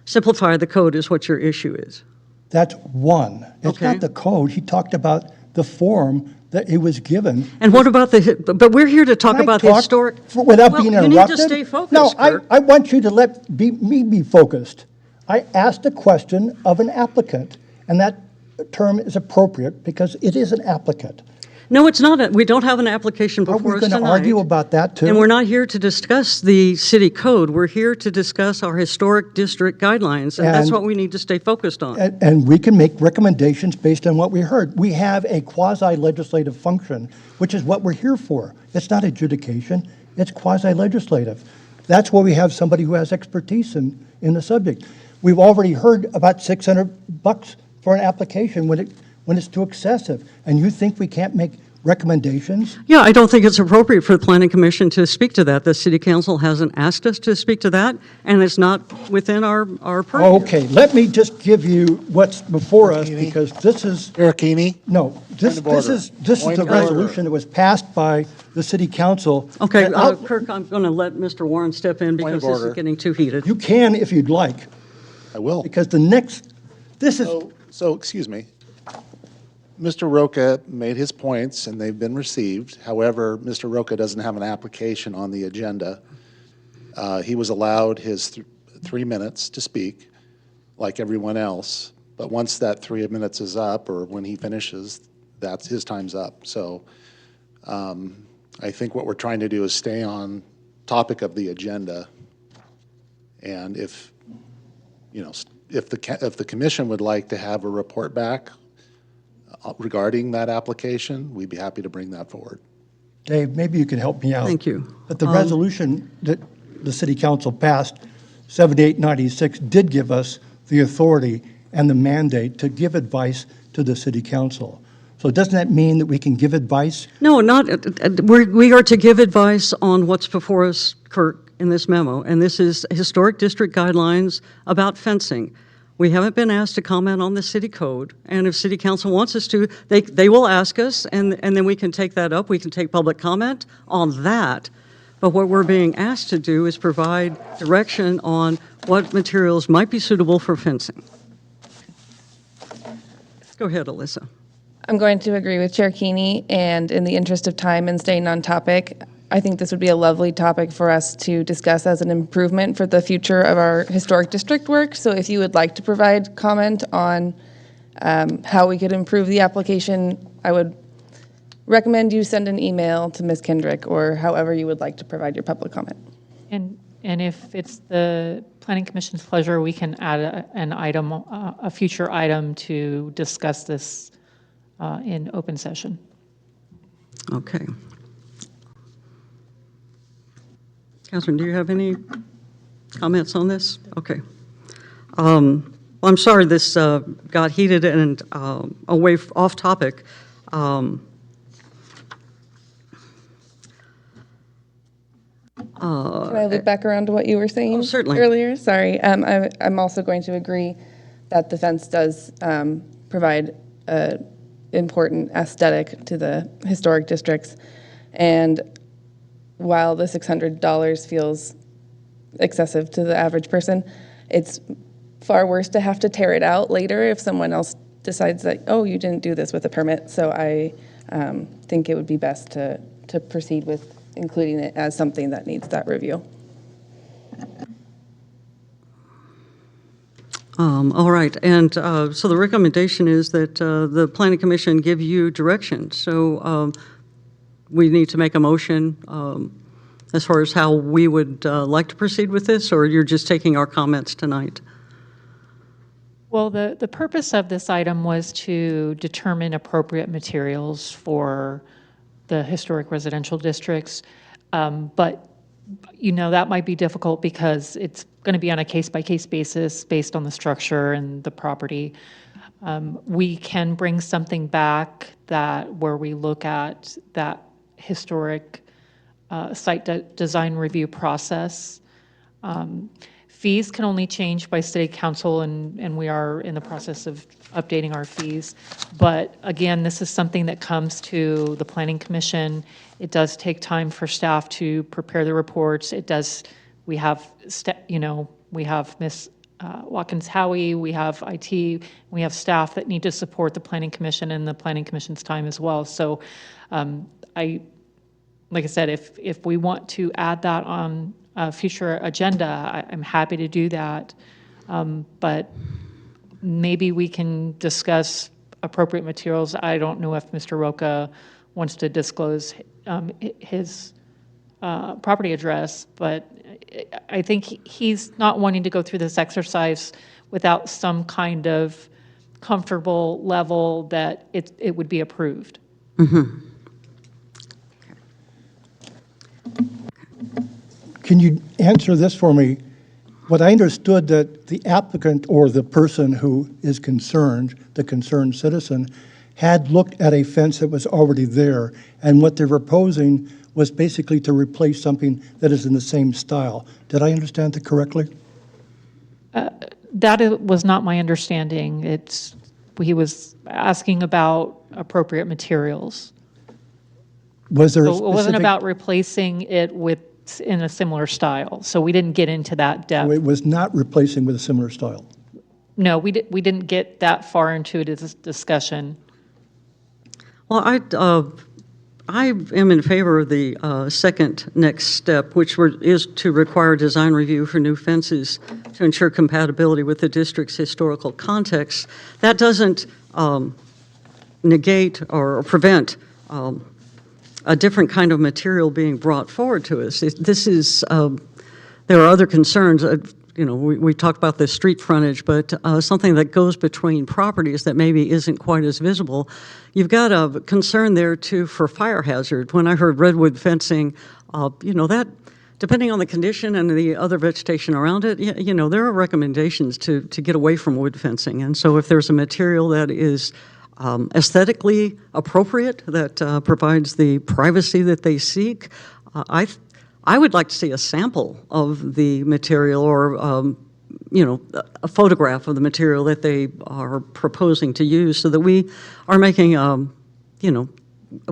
Simplify the code is what your issue is. That's one. It's Okay. not the code. He talked about the form that he was given. And what about but we're here to talk Can I about the talk historic. Without Well, being you interrupted? need to stay focused, No, Kirk. I want you to me be focused. I asked a question of an applicant, and that term is appropriate because it is an applicant. No, it's not. We don't have an application Are before we us going to tonight. argue about that too? And we're not here to discuss the city code. We're here to discuss our historic district guidelines, and that's And- what we need to stay focused on. And we can make recommendations based on what we heard. We have a quasi-legislative function, which is what we're here for. It's not adjudication, it's quasi-legislative. That's why we have somebody who has expertise in the subject. We've already heard about $600 for an application when it's too excessive. And you think we can't make recommendations? Yeah, I don't think it's appropriate for the Planning Commission to speak to that. The City Council hasn't asked us to speak to that, and it's not within our purview. Okay, let me just give you what's before us, because this is, Irakini? no, this is Point the of order. resolution that was passed by the city council. Okay, And I'll- Kirk, I'm going to let Mr. Warren step in Point of because this is order. getting too heated. You can if you'd like, I will. because the next, this is, So, excuse me. Mr. Roca made his points, and they've been received. However, Mr. Roca doesn't have an application on the agenda. He was allowed his 3 minutes to speak, like everyone else. But once that 3 minutes is up, or when he finishes, that's his time's up. So I think what we're trying to do is stay on topic of the agenda. And if, you know, if the commission would like to have a report back regarding that application, we'd be happy to bring that forward. Dave, maybe you can help me out. Thank you. But the resolution that the city council passed, 7896, did give us the authority and the mandate to give advice to the city council. So doesn't that mean that we can give advice? No, not, we are to give advice on what's before us, Kirk, in this memo, and this is historic district guidelines about fencing. We haven't been asked to comment on the city code, and if city council wants us to, they will ask us, and then we can take that up. We can take public comment on that. But what we're being asked to do is provide direction on what materials might be suitable for fencing. Go ahead, Alyssa. I'm going to agree with Chair Keeney, and in the interest of time and staying on topic, I think this would be a lovely topic for us to discuss as an improvement for the future of our historic district work. So if you would like to provide comment on how we could improve the application, I would recommend you send an email to Ms. Kendrick, or however you would like to provide your public comment. And if it's the Planning Commission's pleasure, we can add an item, a future item to discuss this in open session. Okay. Catherine, do you have any comments on this? Okay. I'm sorry this got heated and off topic. Can I loop back around to what you were saying certainly. earlier? Sorry. I'm also going to agree that the fence does provide an important aesthetic to the historic districts. And while the $600 feels excessive to the average person, it's far worse to have to tear it out later if someone else decides that, oh, you didn't do this with a permit. So I think it would be best to proceed with including it as something that needs that review. All right, and so the recommendation is that the Planning Commission give you direction. So we need to make a motion as far as how we would like to proceed with this, or you're just taking our comments tonight? Well, the purpose of this item was to determine appropriate materials for the historic residential districts. But, you know, that might be difficult because it's going to be on a case-by-case basis based on the structure and the property. We can bring something back where we look at that historic site design review process. Fees can only change by city council, and we are in the process of updating our fees. But again, this is something that comes to the Planning Commission. It does take time for staff to prepare the reports. We have Ms. Watkins-Howie, we have IT, we have staff that need to support the Planning Commission and the Planning Commission's time as well. So like I said, if we want to add that on a future agenda, I'm happy to do that. But maybe we can discuss appropriate materials. I don't know if Mr. Roca wants to disclose his property address, but I think he's not wanting to go through this exercise without some kind of comfortable level that it would be approved. Can you answer this for me? What I understood that the applicant or the person who is concerned, the concerned citizen, had looked at a fence that was already there, and what they're proposing was basically to replace something that is in the same style. Did I understand that correctly? That was not my understanding. He was asking about appropriate materials. Was there a So it wasn't specific? about replacing it in a similar style. So we didn't get into that depth. It was not replacing with a similar style. No, we didn't get that far into this discussion. Well, I am in favor of the second next step, which is to require design review for new fences to ensure compatibility with the district's historical context. That doesn't negate or prevent a different kind of material being brought forward to us. This is, there are other concerns. We talked about the street frontage, but something that goes between properties that maybe isn't quite as visible. You've got a concern there too for fire hazard. When I heard redwood fencing, that, depending on the condition and the other vegetation around it, there are recommendations to get away from wood fencing. And so if there's a material that is aesthetically appropriate, that provides the privacy that they seek, I would like to see a sample of the material or, a photograph of the material that they are proposing to use so that we are making,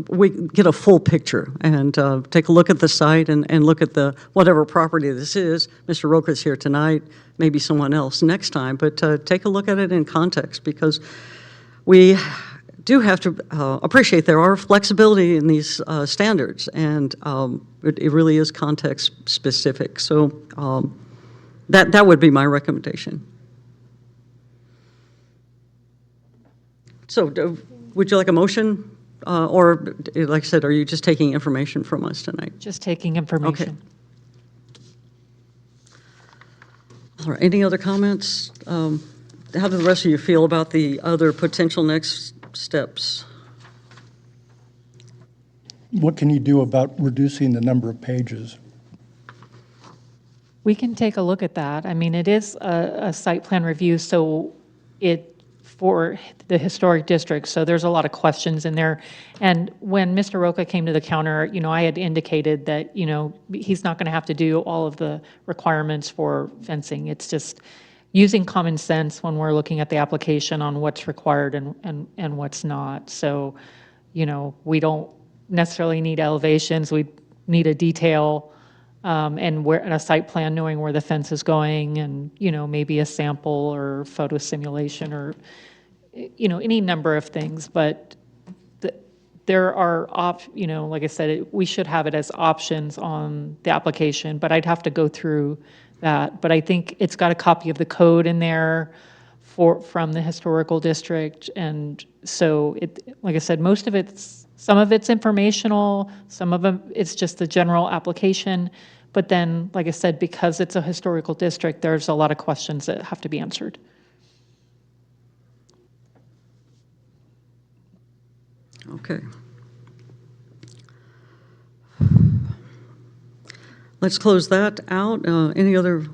we get a full picture and take a look at the site and look at whatever property this is. Mr. Roca's here tonight, maybe someone else next time, but take a look at it in context because we do have to appreciate there are flexibility in these standards, and it really is context specific. So that would be my recommendation. So would you like a motion? Or, like I said, are you just taking information from us tonight? Just taking information. All right, any other comments? How do the rest of you feel about the other potential next steps? What can you do about reducing the number of pages? We can take a look at that. I mean, it is a site plan review, so for the historic district, so there's a lot of questions in there. And when Mr. Roca came to the counter, I had indicated that, he's not going to have to do all of the requirements for fencing. It's just using common sense when we're looking at the application on what's required and what's not. So, we don't necessarily need elevations. We need a detail and a site plan knowing where the fence is going and, maybe a sample or photo simulation or, any number of things. But there are, like I said, we should have it as options on the application, but I'd have to go through that. But I think it's got a copy of the code in there from the historical district. And so like I said, some of it's informational, some of them it's just the general application. But then, like I said, because it's a historical district, there's a lot of questions that have to be answered. Okay. Let's close that out. Any other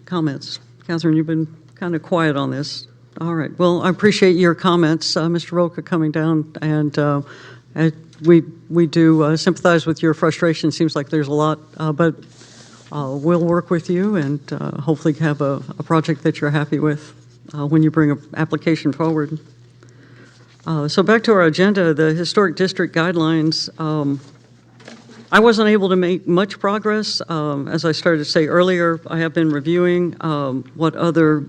comments? Catherine, you've been kind of quiet on this. All right. Well, I appreciate your comments, Mr. Roca, coming down, and we do sympathize with your frustration. Seems like there's a lot, but we'll work with you and hopefully have a project that you're happy with when you bring an application forward. So back to our agenda, the Historic District Guidelines. I wasn't able to make much progress. As I started to say earlier, I have been reviewing what other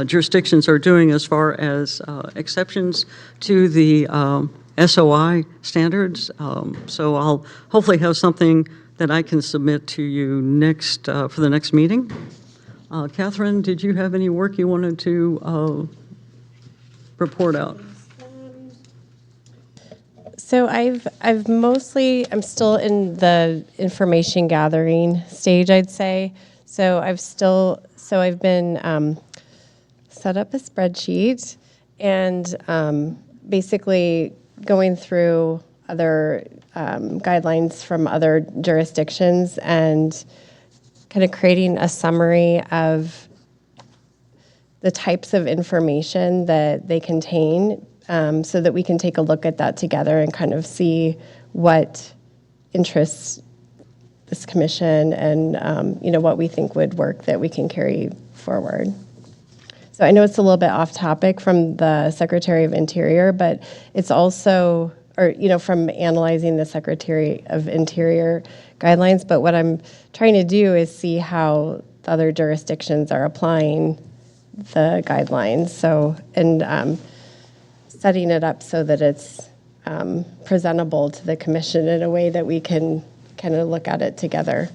jurisdictions are doing as far as exceptions to the SOI standards. So I'll hopefully have something that I can submit to you next for the next meeting. Catherine, did you have any work you wanted to report out? So I've mostly, I'm still in the information gathering stage, I'd say. So I've been set up a spreadsheet and basically going through other guidelines from other jurisdictions and kind of creating a summary of the types of information that they contain, so that we can take a look at that together and kind of see what interests this commission and what we think would work that we can carry forward. So I know it's a little bit off topic from the Secretary of Interior, but it's also, from analyzing the Secretary of Interior guidelines. But what I'm trying to do is see how the other jurisdictions are applying the guidelines. So, and setting it up so that it's presentable to the commission in a way that we can kind of look at it together.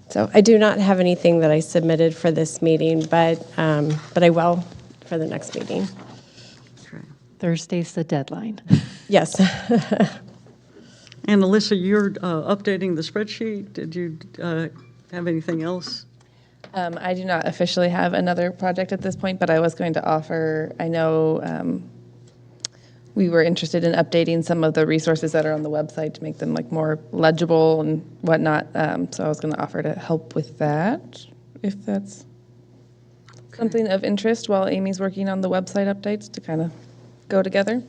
So I do not have anything that I submitted for this meeting, but I will for the next meeting. Thursday's the deadline. Yes. And Alyssa, you're updating the spreadsheet. Did you have anything else? I do not officially have another project at this point, but I was going to offer, I know we were interested in updating some of the resources that are on the website to make them like more legible and whatnot. So I was going to offer to help with that, if that's something of interest while Amy's working on the website updates to kind of go together.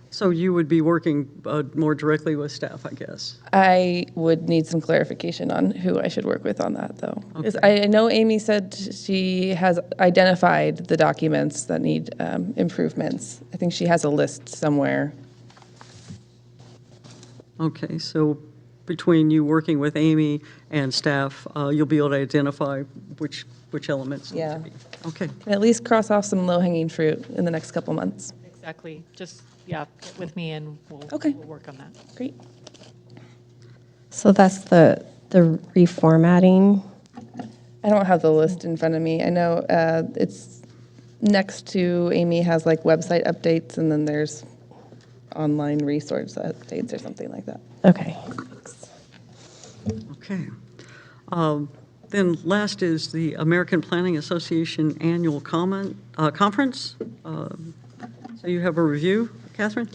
So you would be working more directly with staff, I guess? I would need some clarification on who I should work with on that, though. Okay. I know Amy said she has identified the documents that need improvements. I think she has a list somewhere. Okay, so between you working with Amy and staff, you'll be able to identify which elements need Yeah. to be. Okay. At least cross off some low-hanging fruit in the next couple months. Exactly. Just, get with me and we'll work on that. Great. So that's the reformatting. I don't have the list in front of me. I know it's next to Amy has like website updates, and then there's online resource updates or something like that. Okay. Okay. Then last is the American Planning Association Annual Conference. So you have a review, Catherine?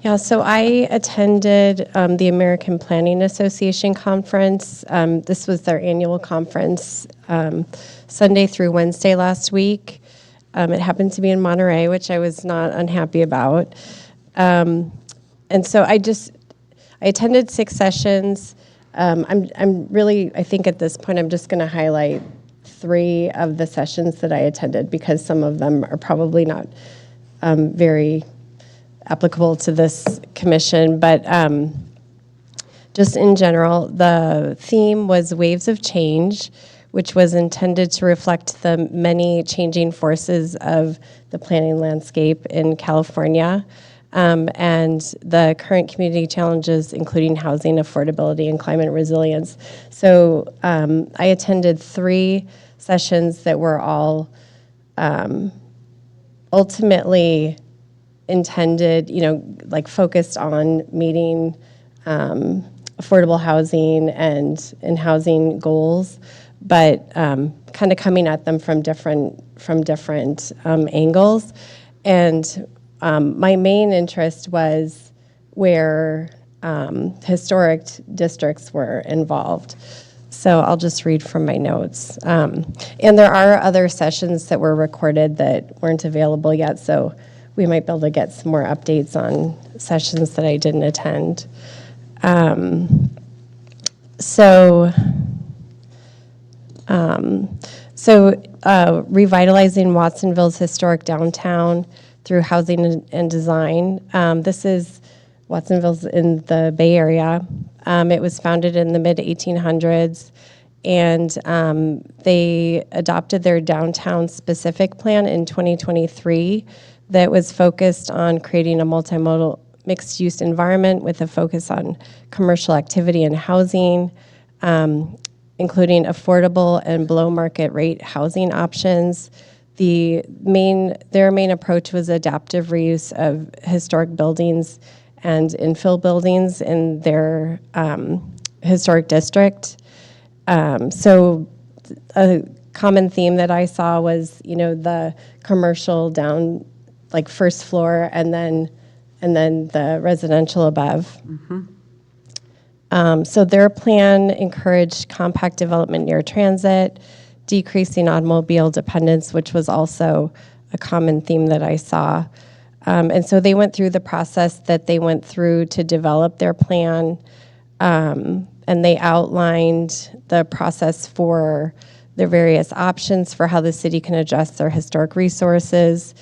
Yeah, so I attended the American Planning Association conference. This was their annual conference, Sunday through Wednesday last week. It happened to be in Monterey, which I was not unhappy about. And so I attended 6 sessions. I think at this point, I'm just going to highlight 3 of the sessions that I attended because some of them are probably not very applicable to this commission. But just in general, the theme was Waves of Change, which was intended to reflect the many changing forces of the planning landscape in California. And the current community challenges, including housing affordability and climate resilience. So I attended 3 sessions that were all ultimately intended, focused on meeting affordable housing and housing goals, but kind of coming at them from different angles. And my main interest was where historic districts were involved. So I'll just read from my notes. And there are other sessions that were recorded that weren't available yet, so we might be able to get some more updates on sessions that I didn't attend. Revitalizing Watsonville's historic downtown through housing and design. This is Watsonville's in the Bay Area. It was founded in the mid-1800s, and they adopted their downtown specific plan in 2023 that was focused on creating a multimodal mixed-use environment with a focus on commercial activity and housing. including affordable and below market rate housing options. Their main approach was adaptive reuse of historic buildings and infill buildings in their historic district. So a common theme that I saw was, the commercial down, like first floor, and then the residential above. So their plan encouraged compact development near transit, decreasing automobile dependence, which was also a common theme that I saw. And so they went through the process that they went through to develop their plan, and they outlined the process for their various options for how the city can address their historic resources,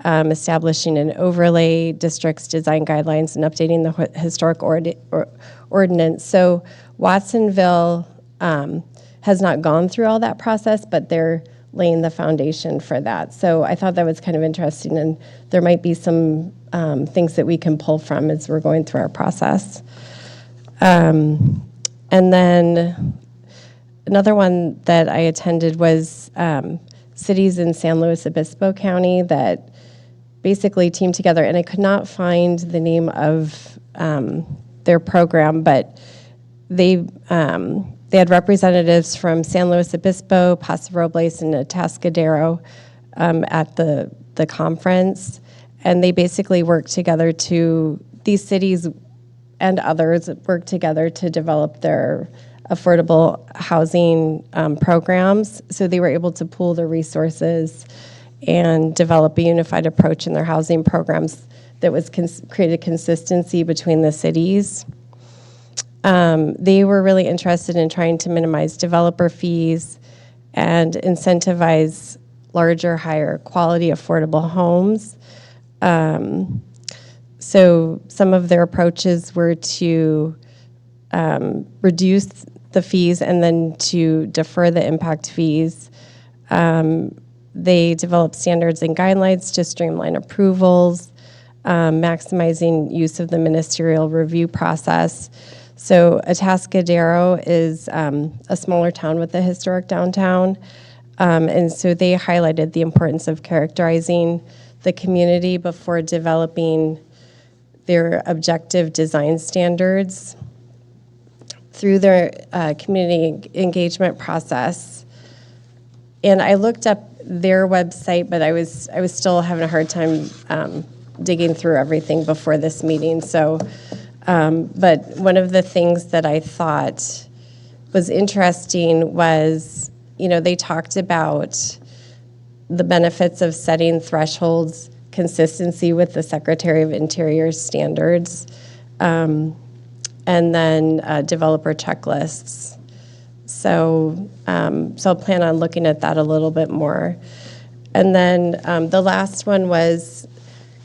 establishing an overlay district's design guidelines, and updating the historic ordinance. So Watsonville has not gone through all that process, but they're laying the foundation for that. So I thought that was kind of interesting, and there might be some things that we can pull from as we're going through our process. And then another one that I attended was cities in San Luis Obispo County that basically teamed together, and I could not find the name of their program, but they had representatives from San Luis Obispo, Paso Robles, and Atascadero at the conference, and they basically worked together these cities and others worked together to develop their affordable housing programs. So they were able to pool their resources and develop a unified approach in their housing programs that was created consistency between the cities. They were really interested in trying to minimize developer fees and incentivize larger, higher quality, affordable homes. So some of their approaches were to reduce the fees and then to defer the impact fees. They developed standards and guidelines to streamline approvals, maximizing use of the ministerial review process. So Atascadero is a smaller town with a historic downtown, and so they highlighted the importance of characterizing the community before developing their objective design standards through their community engagement process. And I looked up their website, but I was still having a hard time digging through everything before this meeting. So, but one of the things that I thought was interesting was, they talked about the benefits of setting thresholds, consistency with the Secretary of Interior's standards, and then developer checklists. So I'll plan on looking at that a little bit more. And then the last one was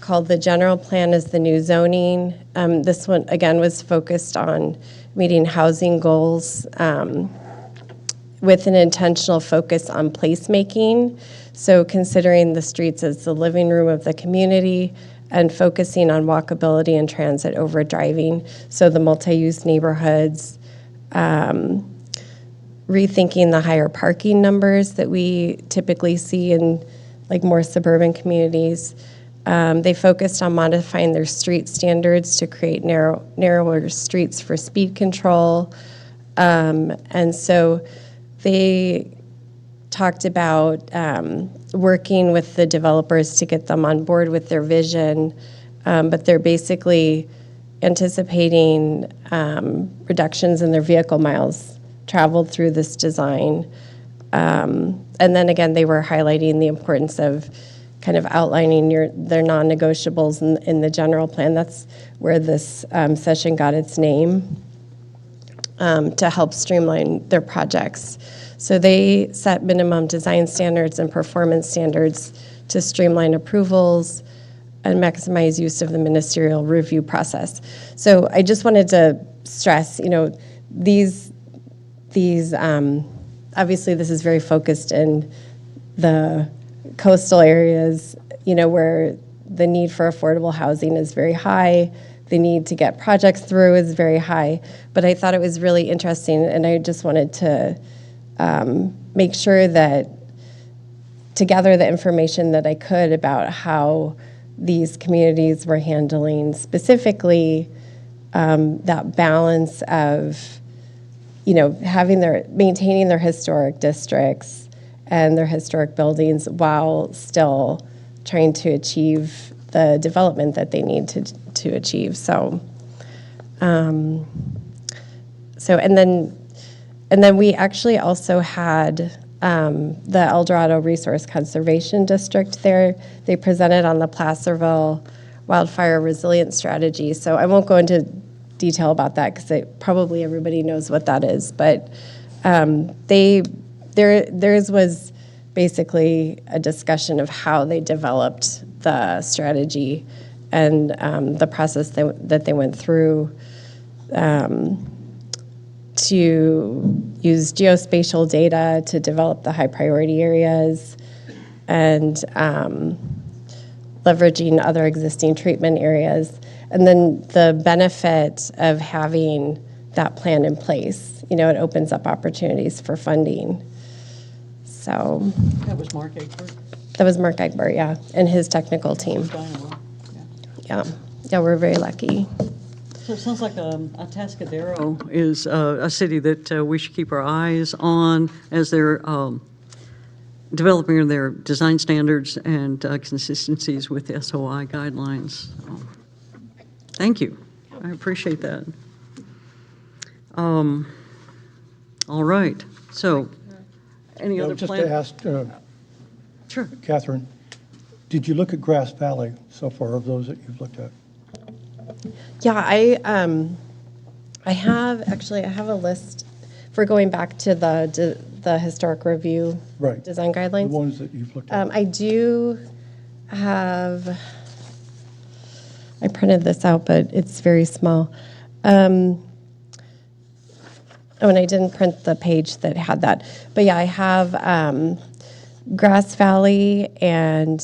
called The General Plan is the New Zoning. This one, again, was focused on meeting housing goals with an intentional focus on placemaking. So considering the streets as the living room of the community and focusing on walkability and transit over driving. So the multi-use neighborhoods, rethinking the higher parking numbers that we typically see in like more suburban communities. They focused on modifying their street standards to create narrower streets for speed control. And so they talked about working with the developers to get them on board with their vision, but they're basically anticipating reductions in their vehicle miles traveled through this design. And then again, they were highlighting the importance of kind of outlining their non-negotiables in the general plan. That's where this session got its name, to help streamline their projects. So they set minimum design standards and performance standards to streamline approvals and maximize use of the ministerial review process. So I just wanted to stress, these obviously this is very focused in the coastal areas, where the need for affordable housing is very high. the need to get projects through is very high. But I thought it was really interesting, and I just wanted to make sure that to gather the information that I could about how these communities were handling specifically that balance of, maintaining their historic districts and their historic buildings while still trying to achieve the development that they need to achieve. So, and then we actually also had the El Dorado Resource Conservation District there. They presented on the Placerville Wildfire Resilience Strategy. So I won't go into detail about that because probably everybody knows what that is. But theirs was basically a discussion of how they developed the strategy and the process that they went through to use geospatial data to develop the high priority areas and leveraging other existing treatment areas. And then the benefit of having that plan in place, it opens up opportunities for funding. So That was Mark Egbert. that was Mark Egbert, yeah, and his technical team. Yeah, we're very lucky. So it sounds like Atascadero is a city that we should keep our eyes on as they're developing their design standards and consistencies with SOI guidelines. So, thank you. I appreciate that. All right. So, any other Just plan? to ask Sure. Catherine, did you look at Grass Valley so far, of those that you've looked at? Yeah, I have a list for going back to the historic review Right. design The guidelines. ones that you've looked at? I do have, I printed this out, but it's very small. And I didn't print the page that had that. But yeah, I have Grass Valley and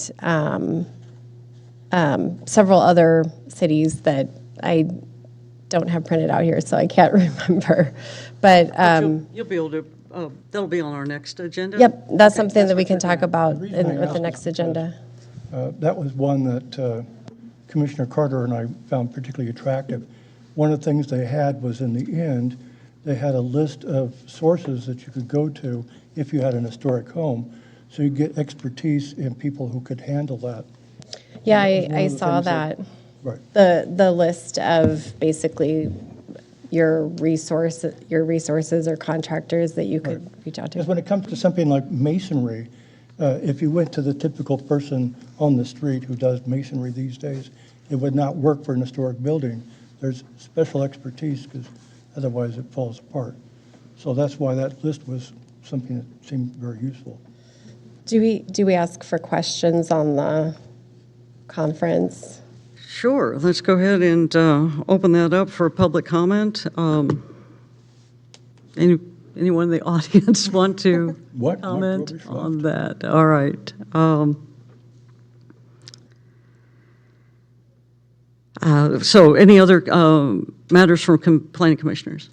several other cities that I don't have printed out here, so I can't remember. But You'll be able to, that'll be on our next agenda? yep, that's something that we can talk about The reason I with the asked next is agenda. That was one that Commissioner Carter and I found particularly attractive. One of the things they had was, in the end, they had a list of sources that you could go to if you had an historic home. So you get expertise in people who could handle that. Yeah, And that was one I of the saw things that. Right. The list of basically your resources or contractors that you could reach out Because to. when it comes to something like masonry, if you went to the typical person on the street who does masonry these days, it would not work for an historic building. There's special expertise, because otherwise it falls apart. So that's why that list was something that seemed very useful. Do we ask for questions on the conference? Sure. Let's go ahead and open that up for public comment. Anyone in the audience want to What? comment Mike Robish on that? All right. So any other matters from planning commissioners?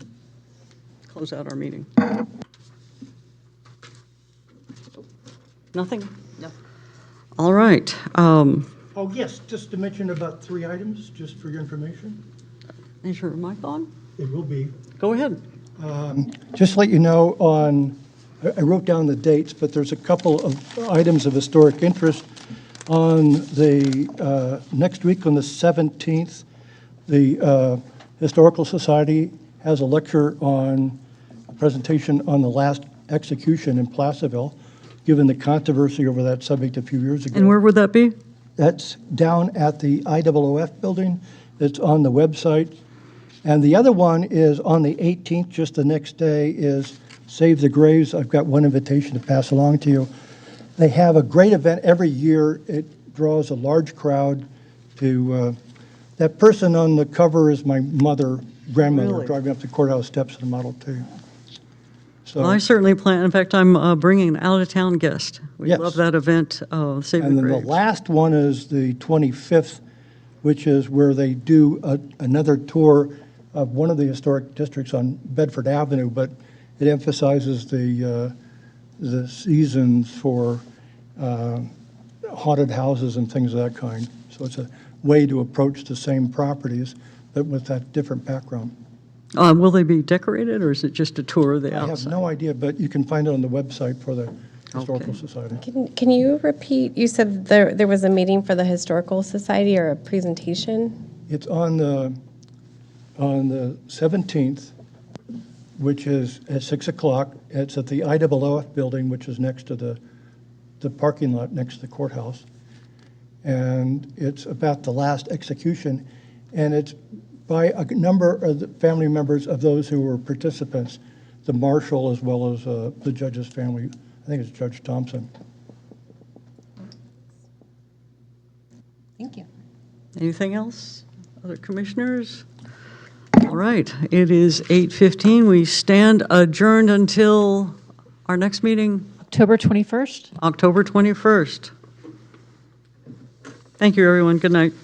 Close out our meeting. Nothing? No. All right. Oh, yes, just to mention about 3 items, just for your information. Is your mic on? It will be. Go ahead. Just to let you know, I wrote down the dates, but there's a couple of items of historic interest. On the next week, on the 17th, the Historical Society has a lecture a presentation on the last execution in Placerville, given the controversy over that subject a few years ago. And where would that be? That's down at the IOOF building. It's on the website. And the other one is on the 18th, just the next day, is Save the Graves. I've got one invitation to pass along to you. They have a great event every year. It draws a large crowd to, that person on the cover is my grandmother, Really? driving up the courthouse steps in a Model T. So, Well, I certainly plan, in fact, I'm bringing an out-of-town guest. We Yes. love that event, Save and the then the Graves. last one is the 25th which is where they do another tour of one of the historic districts on Bedford Avenue, but it emphasizes the seasons for haunted houses and things of that kind. So it's a way to approach the same properties, but with that different background. Will they be decorated, or is it just a tour of the I have outside? no idea, but you can find it on the website for the Historical Okay. Society. Can you repeat, you said there was a meeting for the Historical Society or a presentation? It's on the 17th, which is at 6 o'clock. It's at the IOOF building, which is next to the parking lot next to the courthouse. And it's about the last execution, and it's by a number of the family members of those who were participants, the marshal as well as the judge's family. I think it's Judge Thompson. Thank you. Anything else? Other commissioners? All right, it is 8:15. We stand adjourned until our next meeting, October 21st? October 21st. Thank you, everyone. Good night.